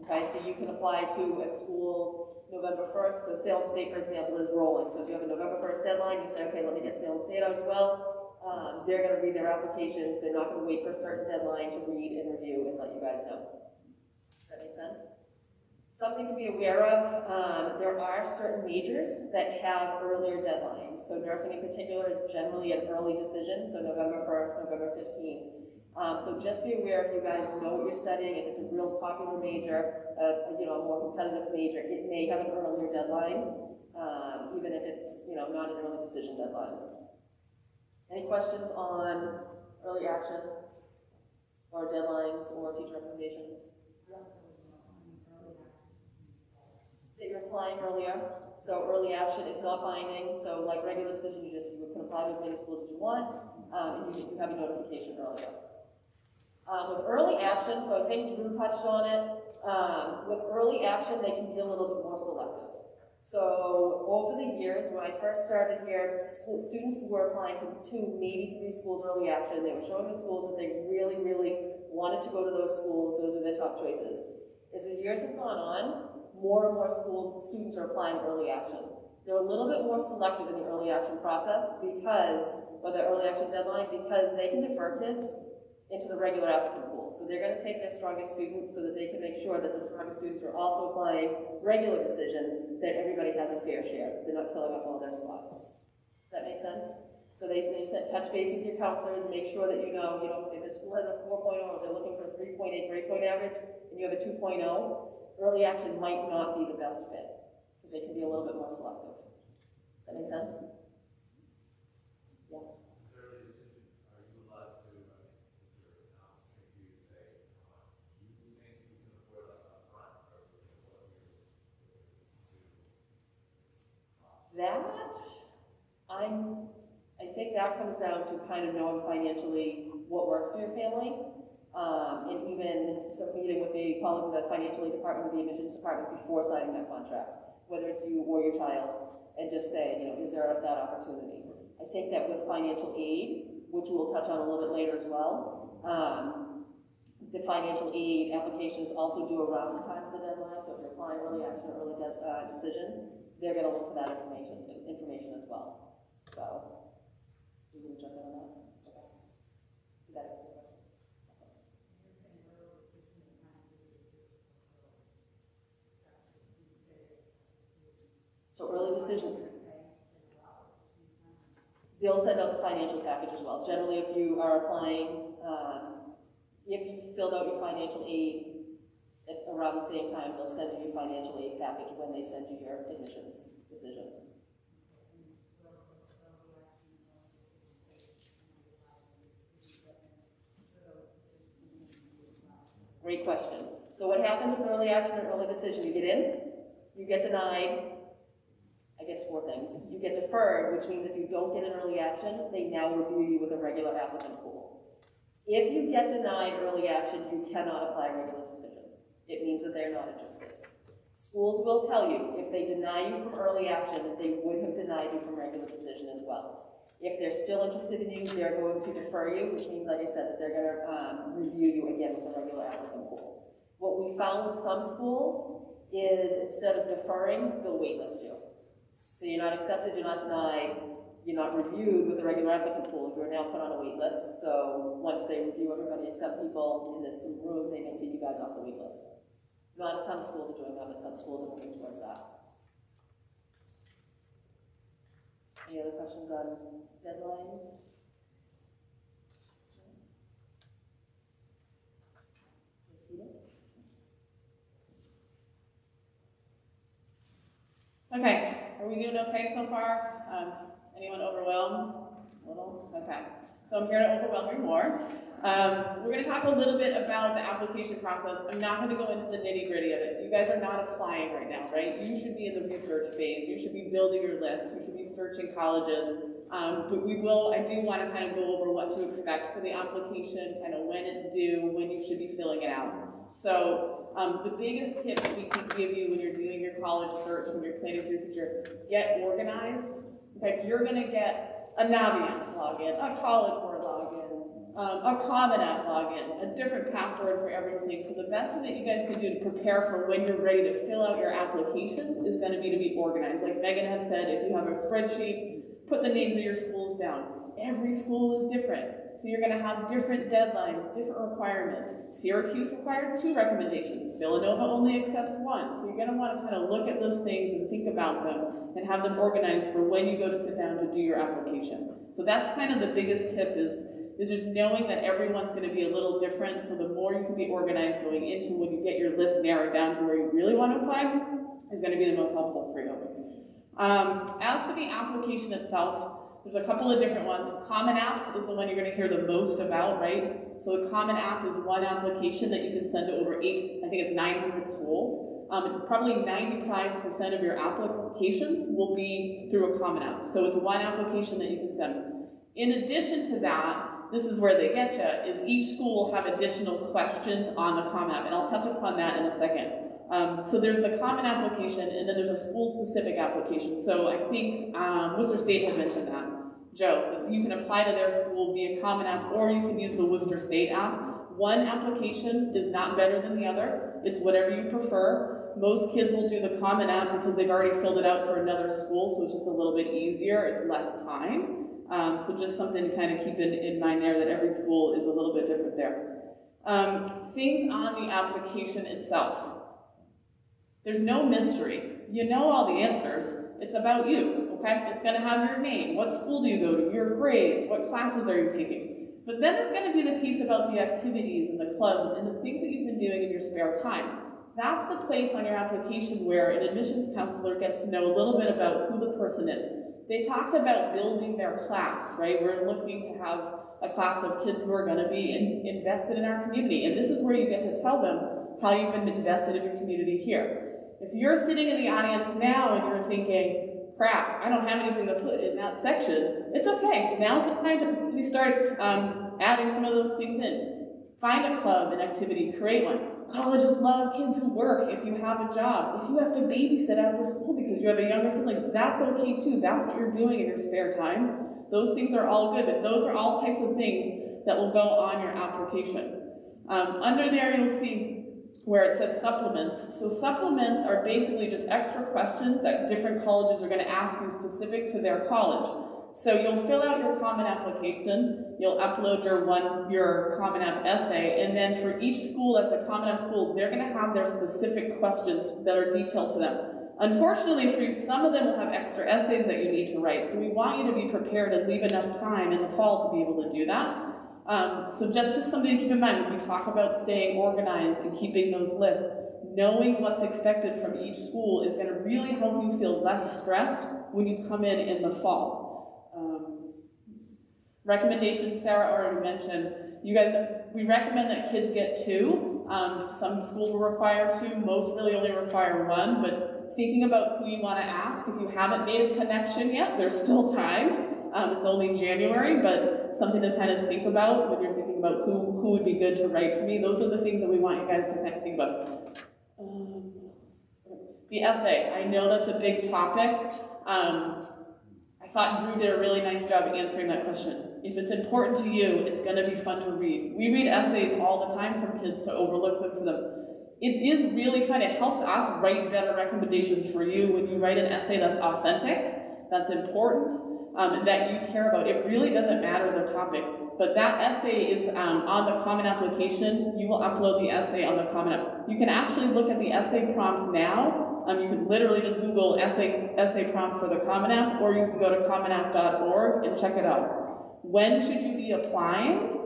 Okay, so you can apply to a school November 1st. So Salem State, for example, is rolling. So if you have a November 1st deadline, you say, okay, let me get Salem State out as well. They're going to read their applications. They're not going to wait for a certain deadline to read and review and let you guys know. Does that make sense? Something to be aware of, there are certain majors that have earlier deadlines. So nursing in particular is generally an early decision, so November 1st, November 15th. So just be aware if you guys know what you're studying, if it's a real popular major, a more competitive major, it may have an earlier deadline, even if it's not an early decision deadline. Any questions on early action or deadlines or teacher recommendations? That you're applying earlier. So early action, it's not binding. So like regular decision, you can apply to as many schools as you want, and you have your notification earlier. With early action, so I think Drew touched on it, with early action, they can be a little bit more selective. So over the years, when I first started here, students were applying to 2, maybe 3 schools early action. They were showing the schools that they really, really wanted to go to those schools. Those are their top choices. As the years have gone on, more and more students are applying early action. They're a little bit more selective in the early action process or the early action deadline, because they can defer kids into the regular applicant pool. So they're going to take their strongest students so that they can make sure that the strongest students are also applying regular decision, that everybody has a fair share. They're not filling up all their spots. Does that make sense? So they said touch base with your counselors, make sure that you know if a school has a 4.0 or they're looking for a 3.8 grade point average and you have a 2.0, early action might not be the best fit because they can be a little bit more selective. Does that make sense? Yeah. That, I think that comes down to kind of knowing financially what works for your family. and even some meeting with the financial aid department or the admissions department before signing that contract, whether it's you or your child, and just say, you know, is there that opportunity? I think that with financial aid, which we'll touch on a little bit later as well, the financial aid applications also due around the time of the deadline, so if you're applying early action or early decision, they're going to look for that information as well. So, you want to jump in on that? Okay. Did that answer your question? Awesome. So early decision. They'll send out the financial package as well. Generally, if you are applying, if you filled out your financial aid at around the same time, they'll send you your financial aid package when they send you your admissions decision. Great question. So what happens with early action and early decision? You get in, you get denied, I guess 4 things. You get deferred, which means if you don't get an early action, they now review you with a regular applicant pool. If you get denied early action, you cannot apply regular decision. It means that they're not interested. Schools will tell you, if they deny you from early action, they would have denied you from regular decision as well. If they're still interested in you, they're going to defer you, which means, like I said, that they're going to review you again with a regular applicant pool. What we found with some schools is instead of deferring, they'll waitlist you. So you're not accepted, you're not denied, you're not reviewed with a regular applicant pool. You're now put on a wait list. So once they review everybody except people in this room, they may take you guys off the wait list. Not a ton of schools are doing that, but some schools are moving towards that. Any other questions on deadlines? Okay, are we doing okay so far? Anyone overwhelmed? A little? Okay. So I'm here to overwhelm you more. We're going to talk a little bit about the application process. I'm not going to go into the nitty-gritty of it. You guys are not applying right now, right? You should be in the research phase. You should be building your list. You should be searching colleges. But I do want to kind of go over what to expect for the application, kind of when it's due, when you should be filling it out. So the biggest tip that we can give you when you're doing your college search, when you're planning for your future, get organized. Okay, you're going to get a Naviance login, a College Board login, a Common App login, a different password for everything. So the best thing that you guys can do to prepare for when you're ready to fill out your applications is going to be organized. Like Megan had said, if you have a spreadsheet, put the names of your schools down. Every school is different. So you're going to have different deadlines, different requirements. Syracuse requires 2 recommendations. Villanova only accepts 1. So you're going to want to kind of look at those things and think about them and have them organized for when you go to sit down to do your application. So that's kind of the biggest tip is just knowing that everyone's going to be a little different. So the more you can be organized going into when you get your list narrowed down to where you really want to apply is going to be the most helpful for you. As for the application itself, there's a couple of different ones. Common App is the one you're going to hear the most about, right? So the Common App is one application that you can send to over 900 schools. Probably 95% of your applications will be through a Common App. So it's one application that you can send. In addition to that, this is where they get you, is each school will have additional questions on the Common App, and I'll touch upon that in a second. So there's the common application, and then there's a school-specific application. So I think Worcester State had mentioned that, Joe, so you can apply to their school via Common App, or you can use the Worcester State app. One application is not better than the other. It's whatever you prefer. Most kids will do the Common App because they've already filled it out for another school, so it's just a little bit easier. It's less time. So just something to kind of keep in mind there, that every school is a little bit different there. Things on the application itself. There's no mystery. You know all the answers. It's about you, okay? It's going to have your name. What school do you go to? Your grades. What classes are you taking? But then there's going to be the piece about the activities and the clubs and the things that you've been doing in your spare time. That's the place on your application where an admissions counselor gets to know a little bit about who the person is. They talked about building their class, right? We're looking to have a class of kids who are going to be invested in our community. And this is where you get to tell them how you've been invested in your community here. If you're sitting in the audience now and you're thinking, crap, I don't have anything to put in that section, it's okay. Now's the time to start adding some of those things in. Find a club, an activity, create one. Colleges love kids who work if you have a job. If you have to babysit after school because you have a younger sibling, that's okay too. That's what you're doing in your spare time. Those things are all good, but those are all types of things that will go on your application. Under there, you'll see where it says supplements. So supplements are basically just extra questions that different colleges are going to ask you specific to their college. So you'll fill out your Common Application, you'll upload your Common App essay, and then for each school that's a Common App school, they're going to have their specific questions that are detailed to them. Unfortunately for you, some of them will have extra essays that you need to write, so we want you to be prepared and leave enough time in the fall to be able to do that. So just something to keep in mind when we talk about staying organized and keeping those lists. Knowing what's expected from each school is going to really help you feel less stressed when you come in the fall. Recommendations, Sarah already mentioned. You guys, we recommend that kids get 2. Some schools will require 2, most really only require 1, but thinking about who you want to ask, if you haven't made a connection yet, there's still time. It's only January, but something to kind of think about when you're thinking about who would be good to write for me. Those are the things that we want you guys to kind of think about. The essay, I know that's a big topic. I thought Drew did a really nice job answering that question. If it's important to you, it's going to be fun to read. We read essays all the time from kids to overlook them for them. It is really fun. It helps us write better recommendations for you when you write an essay that's authentic, that's important, that you care about. It really doesn't matter the topic, but that essay is on the Common Application. You will upload the essay on the Common App. You can actually look at the essay prompts now. You can literally just Google essay prompts for the Common App, or you can go to commonapp.org and check it out. When should you be applying?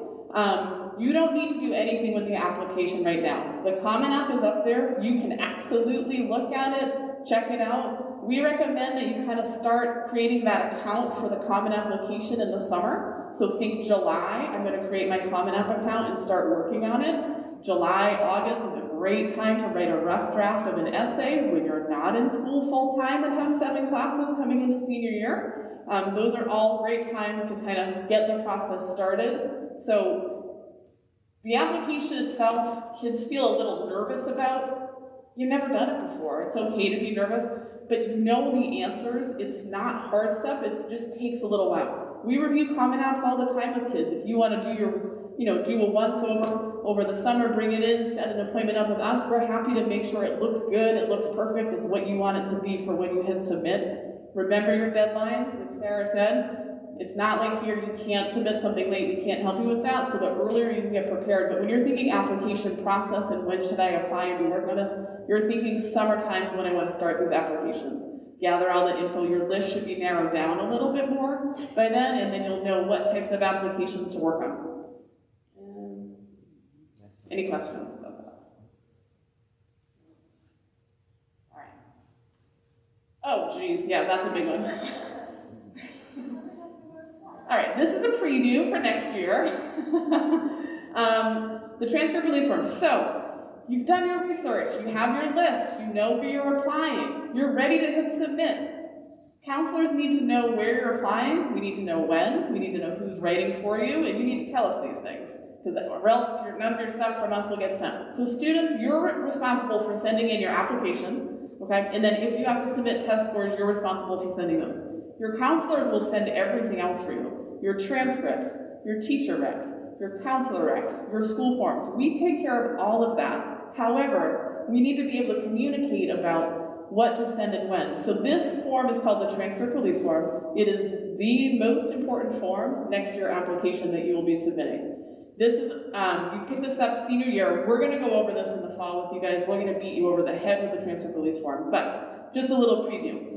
You don't need to do anything with the application right now. The Common App is up there. You can absolutely look at it, check it out. We recommend that you kind of start creating that account for the Common Application in the summer. So think July, I'm going to create my Common App account and start working on it. July, August is a great time to write a rough draft of an essay when you're not in school full-time and have 7 classes coming into senior year. Those are all great times to kind of get the process started. So the application itself, kids feel a little nervous about. You've never done it before. It's okay to be nervous, but you know the answers. It's not hard stuff. It just takes a little while. We review Common Apps all the time with kids. If you want to do do a once over the summer, bring it in, set an appointment up with us. We're happy to make sure it looks good, it looks perfect, it's what you want it to be for when you hit submit. Remember your deadlines, like Sarah said. It's not like here you can't submit something late, we can't help you with that, so the earlier you can get prepared. But when you're thinking application process and when should I apply and be working on this, you're thinking summertime is when I want to start these applications. Gather all the info. Your list should be narrowed down a little bit more by then, and then you'll know what types of applications to work on. Any questions about that? All right. Oh, geez, yeah, that's a big one. All right, this is a preview for next year. The transcript release form. So, you've done your research, you have your list, you know where you're applying, you're ready to hit submit. Counselors need to know where you're applying, we need to know when, we need to know who's writing for you, and you need to tell us these things, or else none of your stuff from us will get sent. So students, you're responsible for sending in your application, okay? And then if you have to submit test scores, you're responsible for sending those. Your counselors will send everything else for you. Your transcripts, your teacher recs, your counselor recs, your school forms. We take care of all of that. However, we need to be able to communicate about what to send and when. So this form is called the transcript release form. It is the most important form next to your application that you will be submitting. This is, you pick this up senior year. We're gonna go over this in the fall with you guys. We're gonna beat you over the head with the transcript release form, but just a little preview.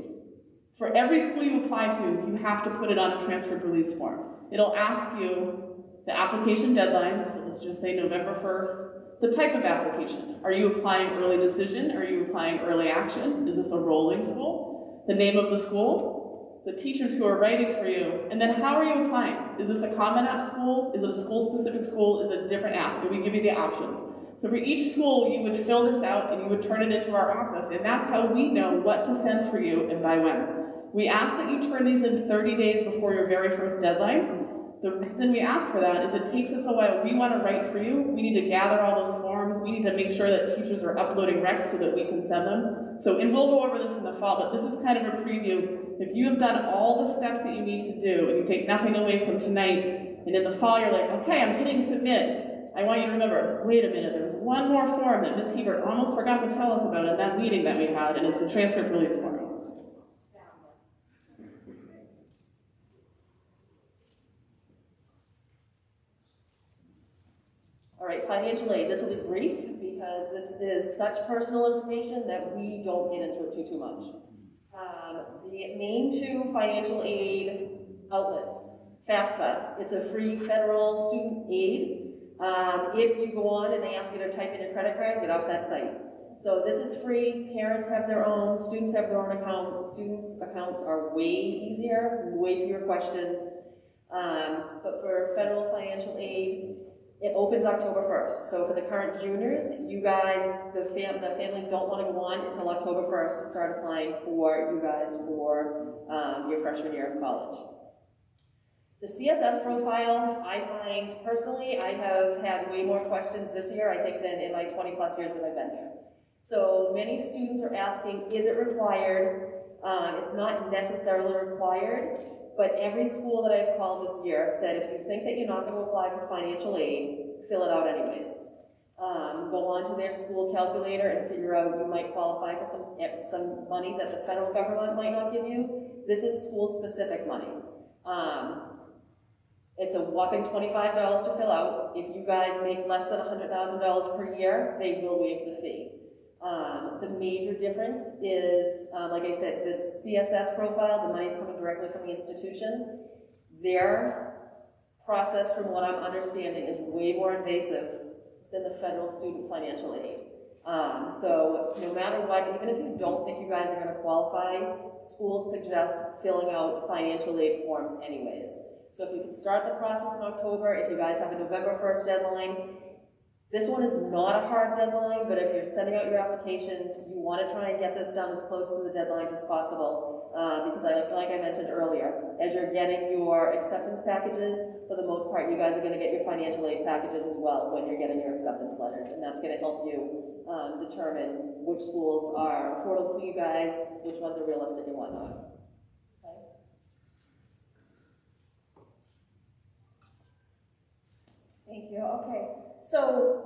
For every school you apply to, you have to put it on a transcript release form. It'll ask you the application deadline, so let's just say November 1st, the type of application. Are you applying early decision? Are you applying early action? Is this a rolling school? The name of the school, the teachers who are writing for you, and then how are you applying? Is this a Common App school? Is it a school-specific school? Is it a different app? And we give you the options. So for each school, you would fill this out and you would turn it into our office, and that's how we know what to send for you and by when. We ask that you turn these in 30 days before your very first deadline. The reason we ask for that is it takes us a while. We want to write for you. We need to gather all those forms. We need to make sure that teachers are uploading recs so that we can send them. So, and we'll go over this in the fall, but this is kind of a preview. If you have done all the steps that you need to do and you take nothing away from tonight, and in the fall you're like, okay, I'm hitting submit, I want you to remember, wait a minute, there was one more form that Ms. Hebert almost forgot to tell us about in that meeting that we had, and it's the transcript release form. All right, financial aid. This will be brief because this is such personal information that we don't get into it too much. The main two financial aid outlets, FAFSA, it's a free federal student aid. If you go on and they ask you to type in your credit card, get off that site. So this is free, parents have their own, students have their own account. Students' accounts are way easier, way fewer questions. But for federal financial aid, it opens October 1st. So for the current juniors, you guys, the families don't want to go on until October 1st to start applying for you guys for your freshman year of college. The CSS profile, I find personally, I have had way more questions this year, I think, than in my 20 plus years that I've been here. So many students are asking, is it required? It's not necessarily required. But every school that I've called this year said, if you think that you're not going to apply for financial aid, fill it out anyways. Go on to their school calculator and figure out you might qualify for some money that the federal government might not give you. This is school-specific money. It's a whopping $25 to fill out. If you guys make less than $100,000 per year, they will waive the fee. The major difference is, like I said, this CSS profile, the money's coming directly from the institution. Their process, from what I'm understanding, is way more invasive than the federal student financial aid. So no matter what, even if you don't think you guys are going to qualify, schools suggest filling out financial aid forms anyways. So if you can start the process in October, if you guys have a November 1st deadline, this one is not a hard deadline, but if you're sending out your applications, you want to try and get this done as close to the deadlines as possible, because like I mentioned earlier, as you're getting your acceptance packages, for the most part, you guys are going to get your financial aid packages as well when you're getting your acceptance letters, and that's going to help you determine which schools are affordable for you guys, which ones are realistic and whatnot. Thank you. Okay, so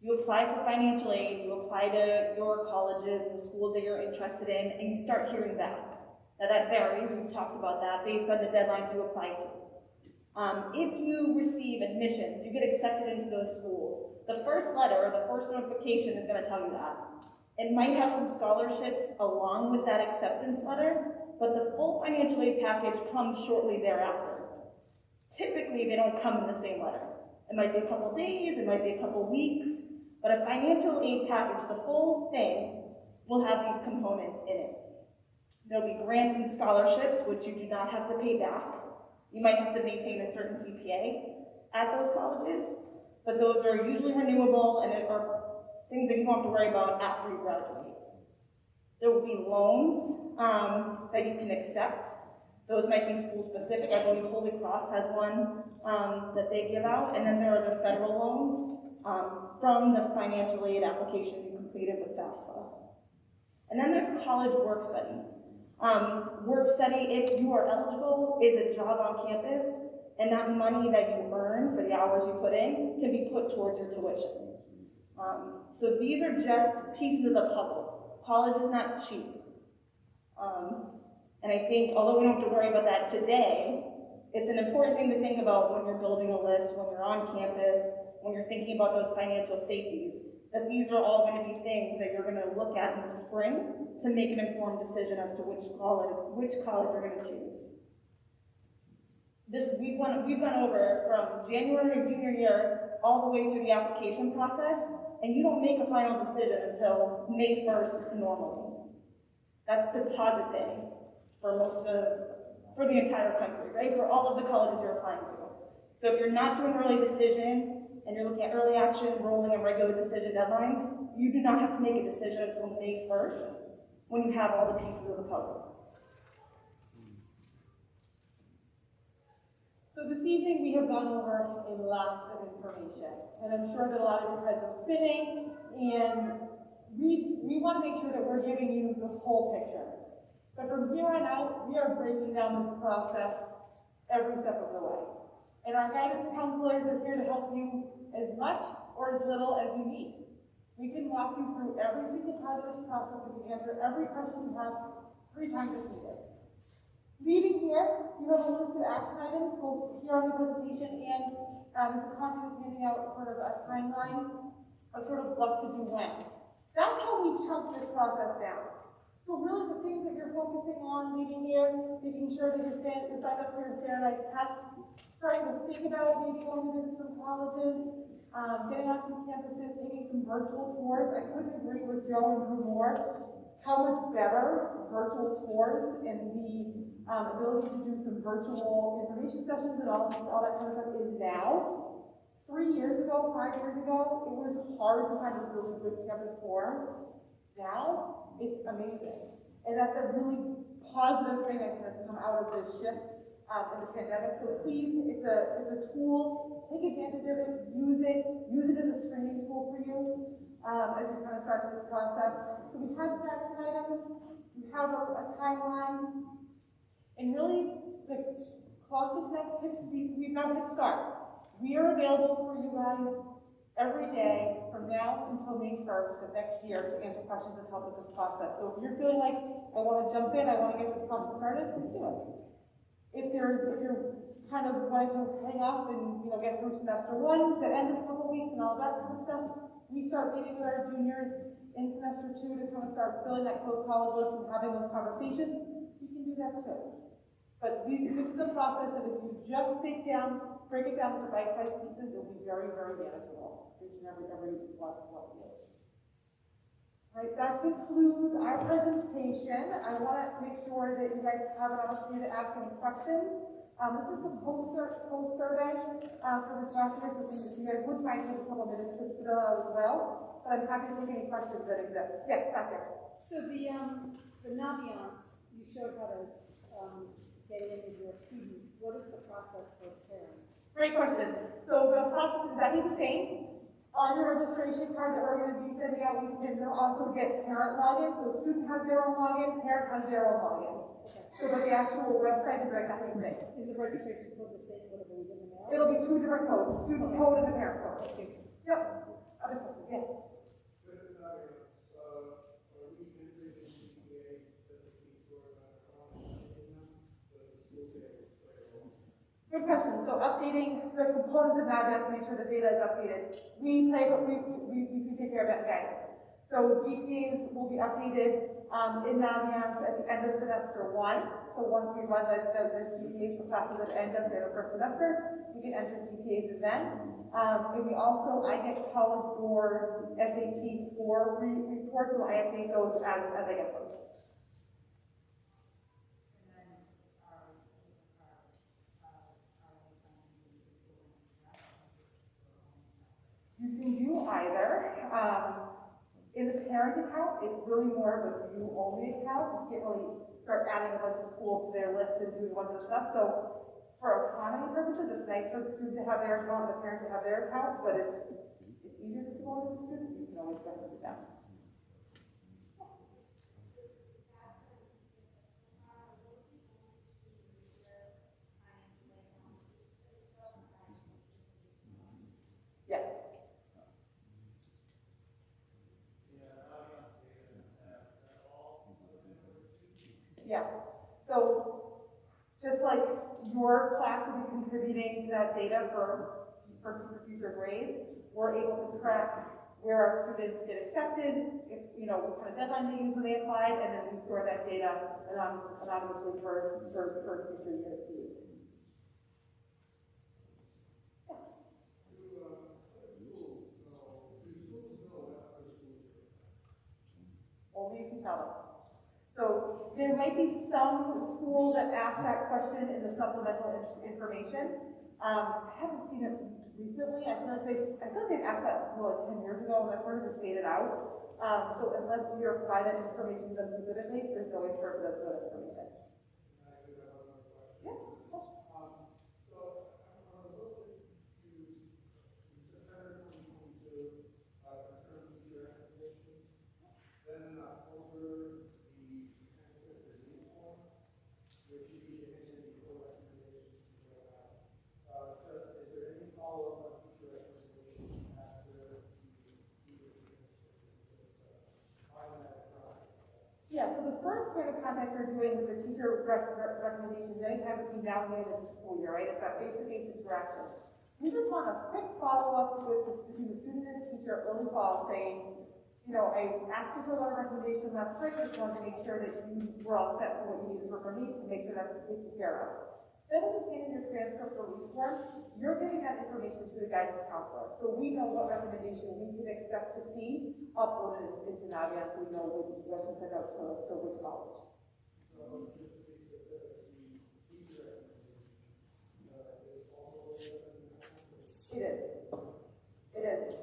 you apply for financial aid, you apply to your colleges and the schools that you're interested in, and you start hearing back. Now that varies, we've talked about that, based on the deadlines you apply to. If you receive admissions, you get accepted into those schools, the first letter or the first notification is going to tell you that. It might have some scholarships along with that acceptance letter, but the full financial aid package comes shortly thereafter. Typically, they don't come in the same letter. It might be a couple days, it might be a couple weeks, but a financial aid package, the full thing, will have these components in it. There'll be grants and scholarships, which you do not have to pay back. You might have to maintain a certain GPA at those colleges, but those are usually renewable and are things that you don't have to worry about after you graduate. There will be loans that you can accept. Those might be school-specific. I believe Holy Cross has one that they give out. And then there are the federal loans from the financial aid application you completed with FAFSA. And then there's college work study. Work study, if you are eligible, is a job on campus, and that money that you earn for the hours you put in can be put towards your tuition. So these are just pieces of the puzzle. College is not cheap. And I think, although we don't have to worry about that today, it's an important thing to think about when you're building a list, when you're on campus, when you're thinking about those financial safeties, that these are all going to be things that you're going to look at in the spring to make an informed decision as to which college you're going to choose. We've gone over from January of junior year all the way through the application process, and you don't make a final decision until May 1st normally. That's deposit day for the entire country, right? For all of the colleges you're applying to. So if you're not doing early decision and you're looking at early action, rolling, and regular decision deadlines, you do not have to make a decision until May 1st when you have all the pieces of the puzzle. So So this evening we have gone over a lot of information, and I'm sure that a lot of your heads are spinning, and we want to make sure that we're giving you the whole picture. But from here on out, we are breaking down this process every step of the way. And our guidance counselors are here to help you as much or as little as you need. We can walk you through every single part of this process. We can answer every question you have 3 times as needed. Leaving here, you have a list of action items both here on the presentation, and Mrs. Conti was handing out sort of a timeline of sort of what to do when. That's how we chunk this process down. So really the things that you're focusing on leaving here, making sure that you're signed up for your standardized tests, starting to think about maybe going to visit some colleges, getting on some campuses, taking some virtual tours. I couldn't agree with Joe and Drew more. How much better virtual tours and the ability to do some virtual information sessions and all that kind of stuff is now. 3 years ago, 5 years ago, it was hard to find a really good campus tour. Now, it's amazing. And that's a really positive thing I think that's come out of this shift in the pandemic. So please, it's a tool, take advantage of it, use it as a screening tool for you as you kind of start this process. So we have some action items, we have a timeline, and really the clock is now we've now hit start. We are available for you guys every day from now until May 1st of next year to answer questions and help with this process. So if you're feeling like, I want to jump in, I want to get this process started, please do it. If you're kind of wanting to hang up and get through semester 1 that ends in a couple weeks and all that kind of stuff, we start meeting with our juniors in semester 2 to kind of start filling that closed college list and having those conversations. You can do that too. But this is a process that if you just break it down into bite-sized pieces, it will be very, very manageable. Each and every one of you. All right, that concludes our presentation. I want to make sure that you guys have an opportunity to ask any questions. This is the post-survey for this document, so if you guys would mind taking a couple minutes to fill out as well. But I'm happy to take any questions that exist. Yes, back there. So the Naviance, you showed how to get in with your student. What is the process for parents? Great question. So the process is exactly the same. On your registration card that we're going to be sending out, you can also get parent login. So student has their own login, parent has their own login. Okay. So but the actual website is exactly the same. Is the registration code the same, whatever we did in the mail? It'll be 2 different codes, student code and the parent code. Okay. Yep. Other questions? Yes. Good question. So updating the components of Naviance to make sure the data is updated. We take care of that guidance. So GPAs will be updated in Naviance at the end of semester 1. So once we run the GPAs for classes at the end of the first semester, we can enter GPAs in then. And we also, I get College Board SAT score reports, so I update those as I get them. You can do either. In the parent account, it's really more of a view-only account. You can't really start adding a bunch of schools to their list and doing a bunch of stuff. So for autonomy purposes, it's nice for the student to have their account and the parent to have their account, but if it's easier to go as a student, you can always go with that. Yes. Yeah. So just like your class will be contributing to that data for future grades, we're able to track where our students get accepted, if what kind of deadline they use when they applied, and then we store that data anonymously for future years to use. Only if you tell them. So there might be some schools that ask that question in the supplemental information. I haven't seen it recently. I feel like they've asked that more like 10 years ago, and that's sort of just faded out. So unless you're providing information to them specifically, there's no way for them to know that information. Yeah. Yeah. So you're doing with the teacher recommendations, anytime between now and the end of the school year, right? It's that face-to-face interaction. We just want a quick follow-up between the student and the teacher early fall saying, you know, I asked you for a recommendation last spring, just wanted to make sure that you were all set for what you needed for me to make sure that it's taken care of. Then when you hand in your transcript release form, you're giving that information to the guidance counselor. So we know what recommendation we can expect to see uploaded into Naviance, so we know what to send out to which college. It is. It is.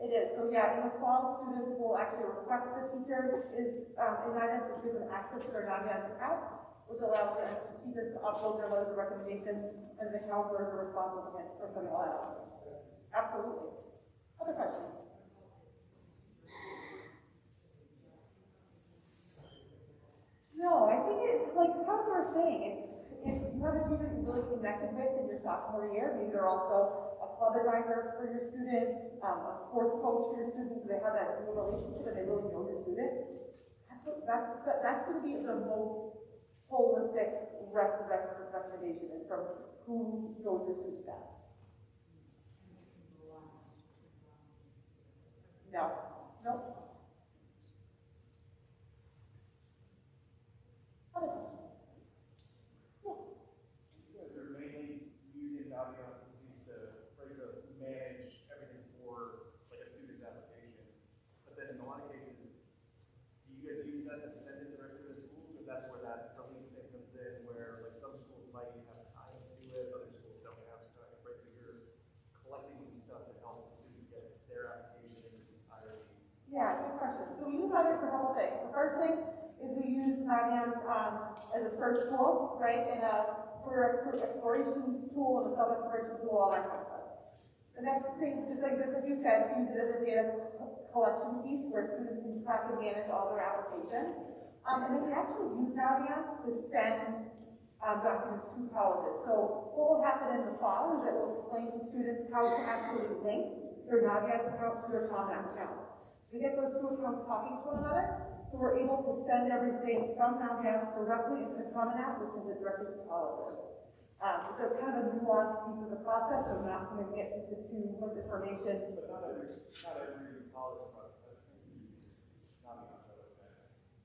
It is. So yeah, in the fall, students will actually request the teacher is in Naviance, which gives them access to their Naviance account, which allows the teachers to upload their letters of recommendation, and the counselors are responsible for sending all that out. Absolutely. Other questions? No, I think it's like how they were saying, if you have a teacher that you really connected with in your sophomore year, maybe they're also a club advisor for your student, a sports coach for your student, so they have that dual relationship and they really know your student. That's going to be the most holistic recommendation is from who knows your student best. No. Nope. Other questions? They're mainly using Naviance to manage everything for like a student's application. But then in a lot of cases, do you guys use that to send it directly to the schools, or that's where that release thing comes in, where like some schools might have time to do it, other schools don't have time, right? So you're collecting these stuff to help the students get their application in its entirety. Yeah, good question. So we use Naviance for a couple things. The first thing is we use Naviance as a search tool, right, and a career exploration tool and a self-exploration tool, all that kind of stuff. The next thing, just like this, as you said, we use it as a data collection piece where students can track and manage all their applications. And then we actually use Naviance to send documents to colleges. So what will happen in the fall is that we'll explain to students how to actually link their Naviance account to their Common App account. So we get those two accounts talking to one another, so we're able to send everything from Naviance directly into the Common App, which sends it directly to colleges. It's a kind of a nuanced piece of the process, so I'm not going to get into too much information. But not every college process.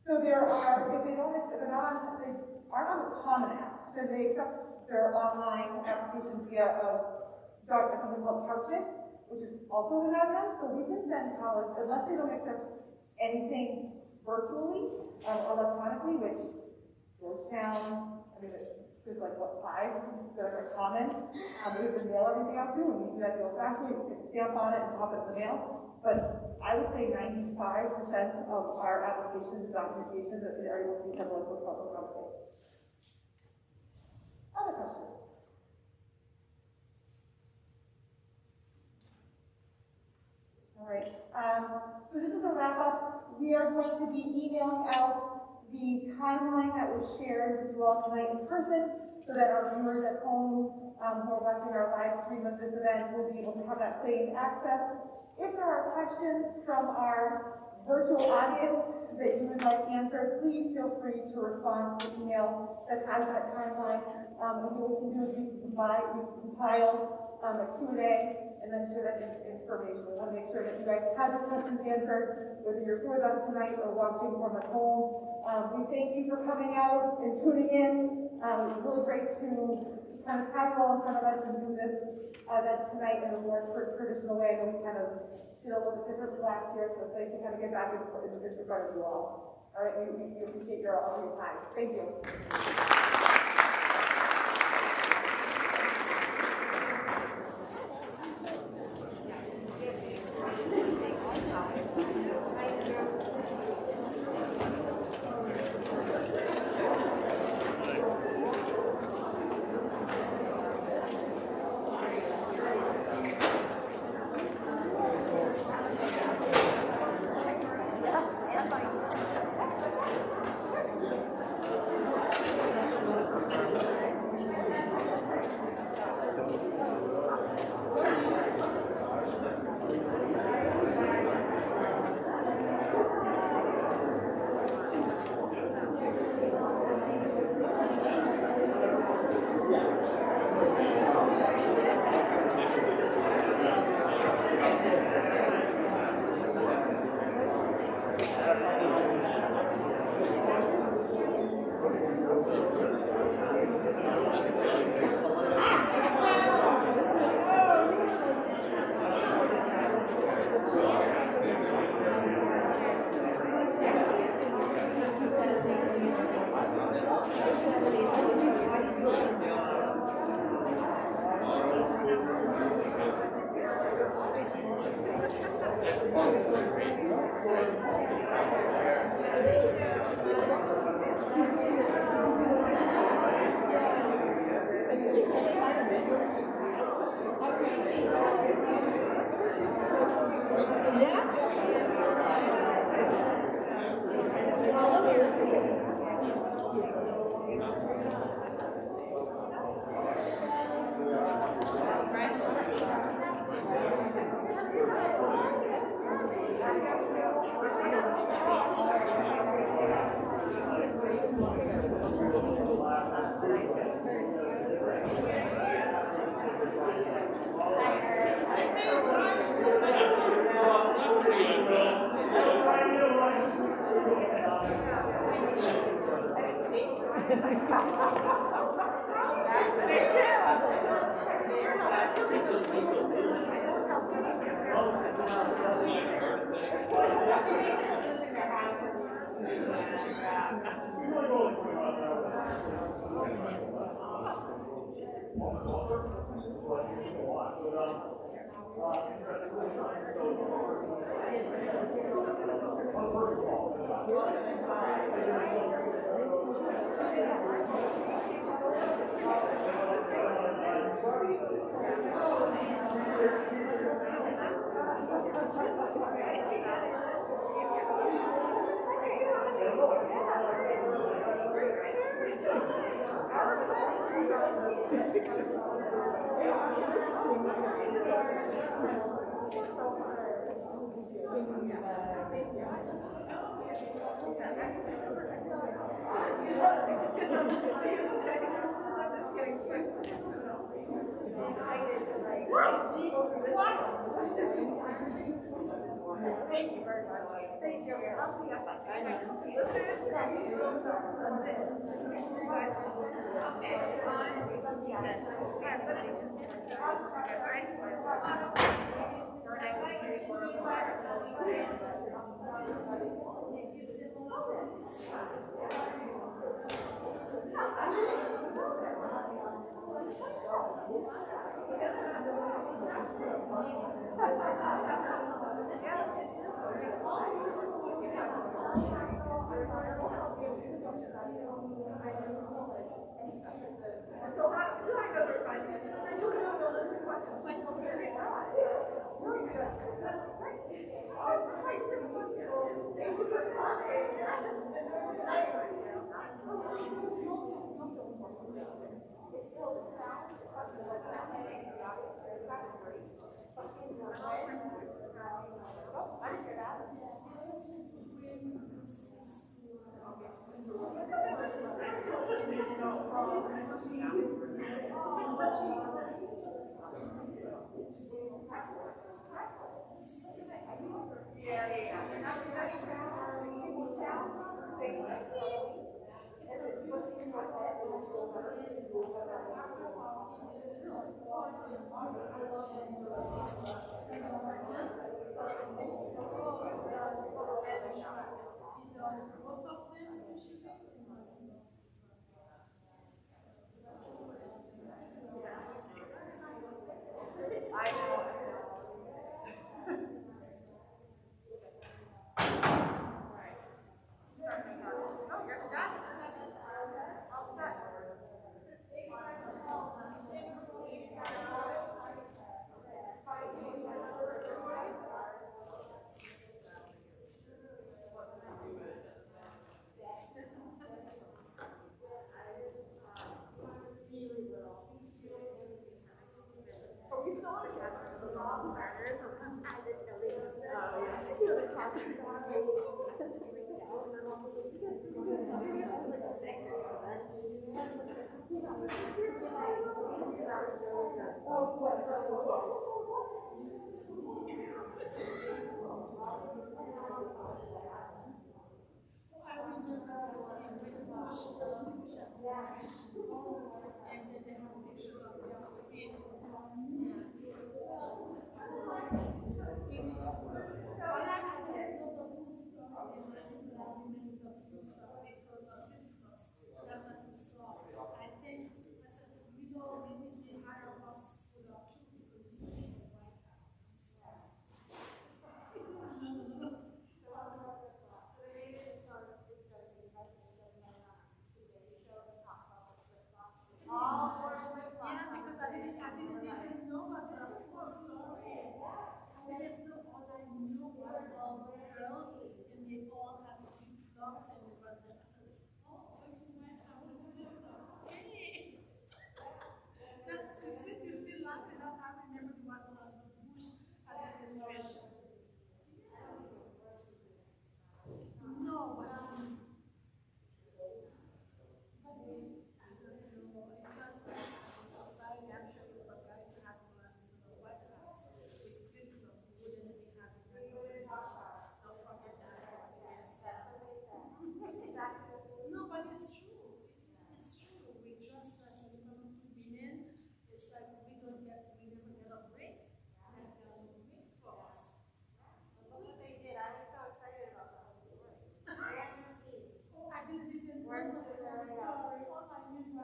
So there are, if they aren't on the Common App, then they accept their online applications via something called Parchment, which is also in Naviance. So we can send college, unless they don't accept anything virtually or electronically, which Georgetown, I mean, there's like, what, 5 that are common. We have to mail everything out to, and we do that the old-fashioned way. We stick a stamp on it and pop it in the mail. But I would say 95% of our applications and documentation that they are able to be sent electronically. Other questions? All right. So just as a wrap up, we are going to be emailing out the timeline that was shared with you all tonight in person, so that our viewers at home who are watching our live stream of this event will be able to have that same access. If there are questions from our virtual audience that you would like answered, please feel free to respond to the email that has that timeline. And what we can do is we can compile a Q&A and then share that information. We want to make sure that you guys have your questions answered, whether you're here with us tonight or watching from at home. We thank you for coming out and tuning in. It's really great to kind of have you all in front of us and do this event tonight in a more traditional way. I know we kind of did a little bit differently last year, so it's nice to kind of get back in front of you all. All right, we appreciate all your time. Thank you. Thank you very much. Thank you.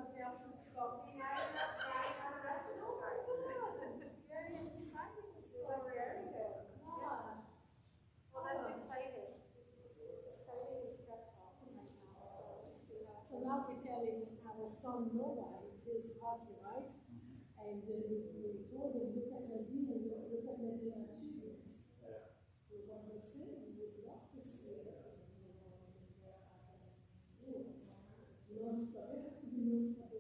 because they are flip-flops. Very inspiring story. Very good. Come on. Well, that's exciting. Exciting stuff happening right now. So now we're telling our son Noah his hobby, right? And then we told him, look at Nadine, look at Nadine achievements. We want to see, we would love to see it. Non-stop, it has to be non-stop.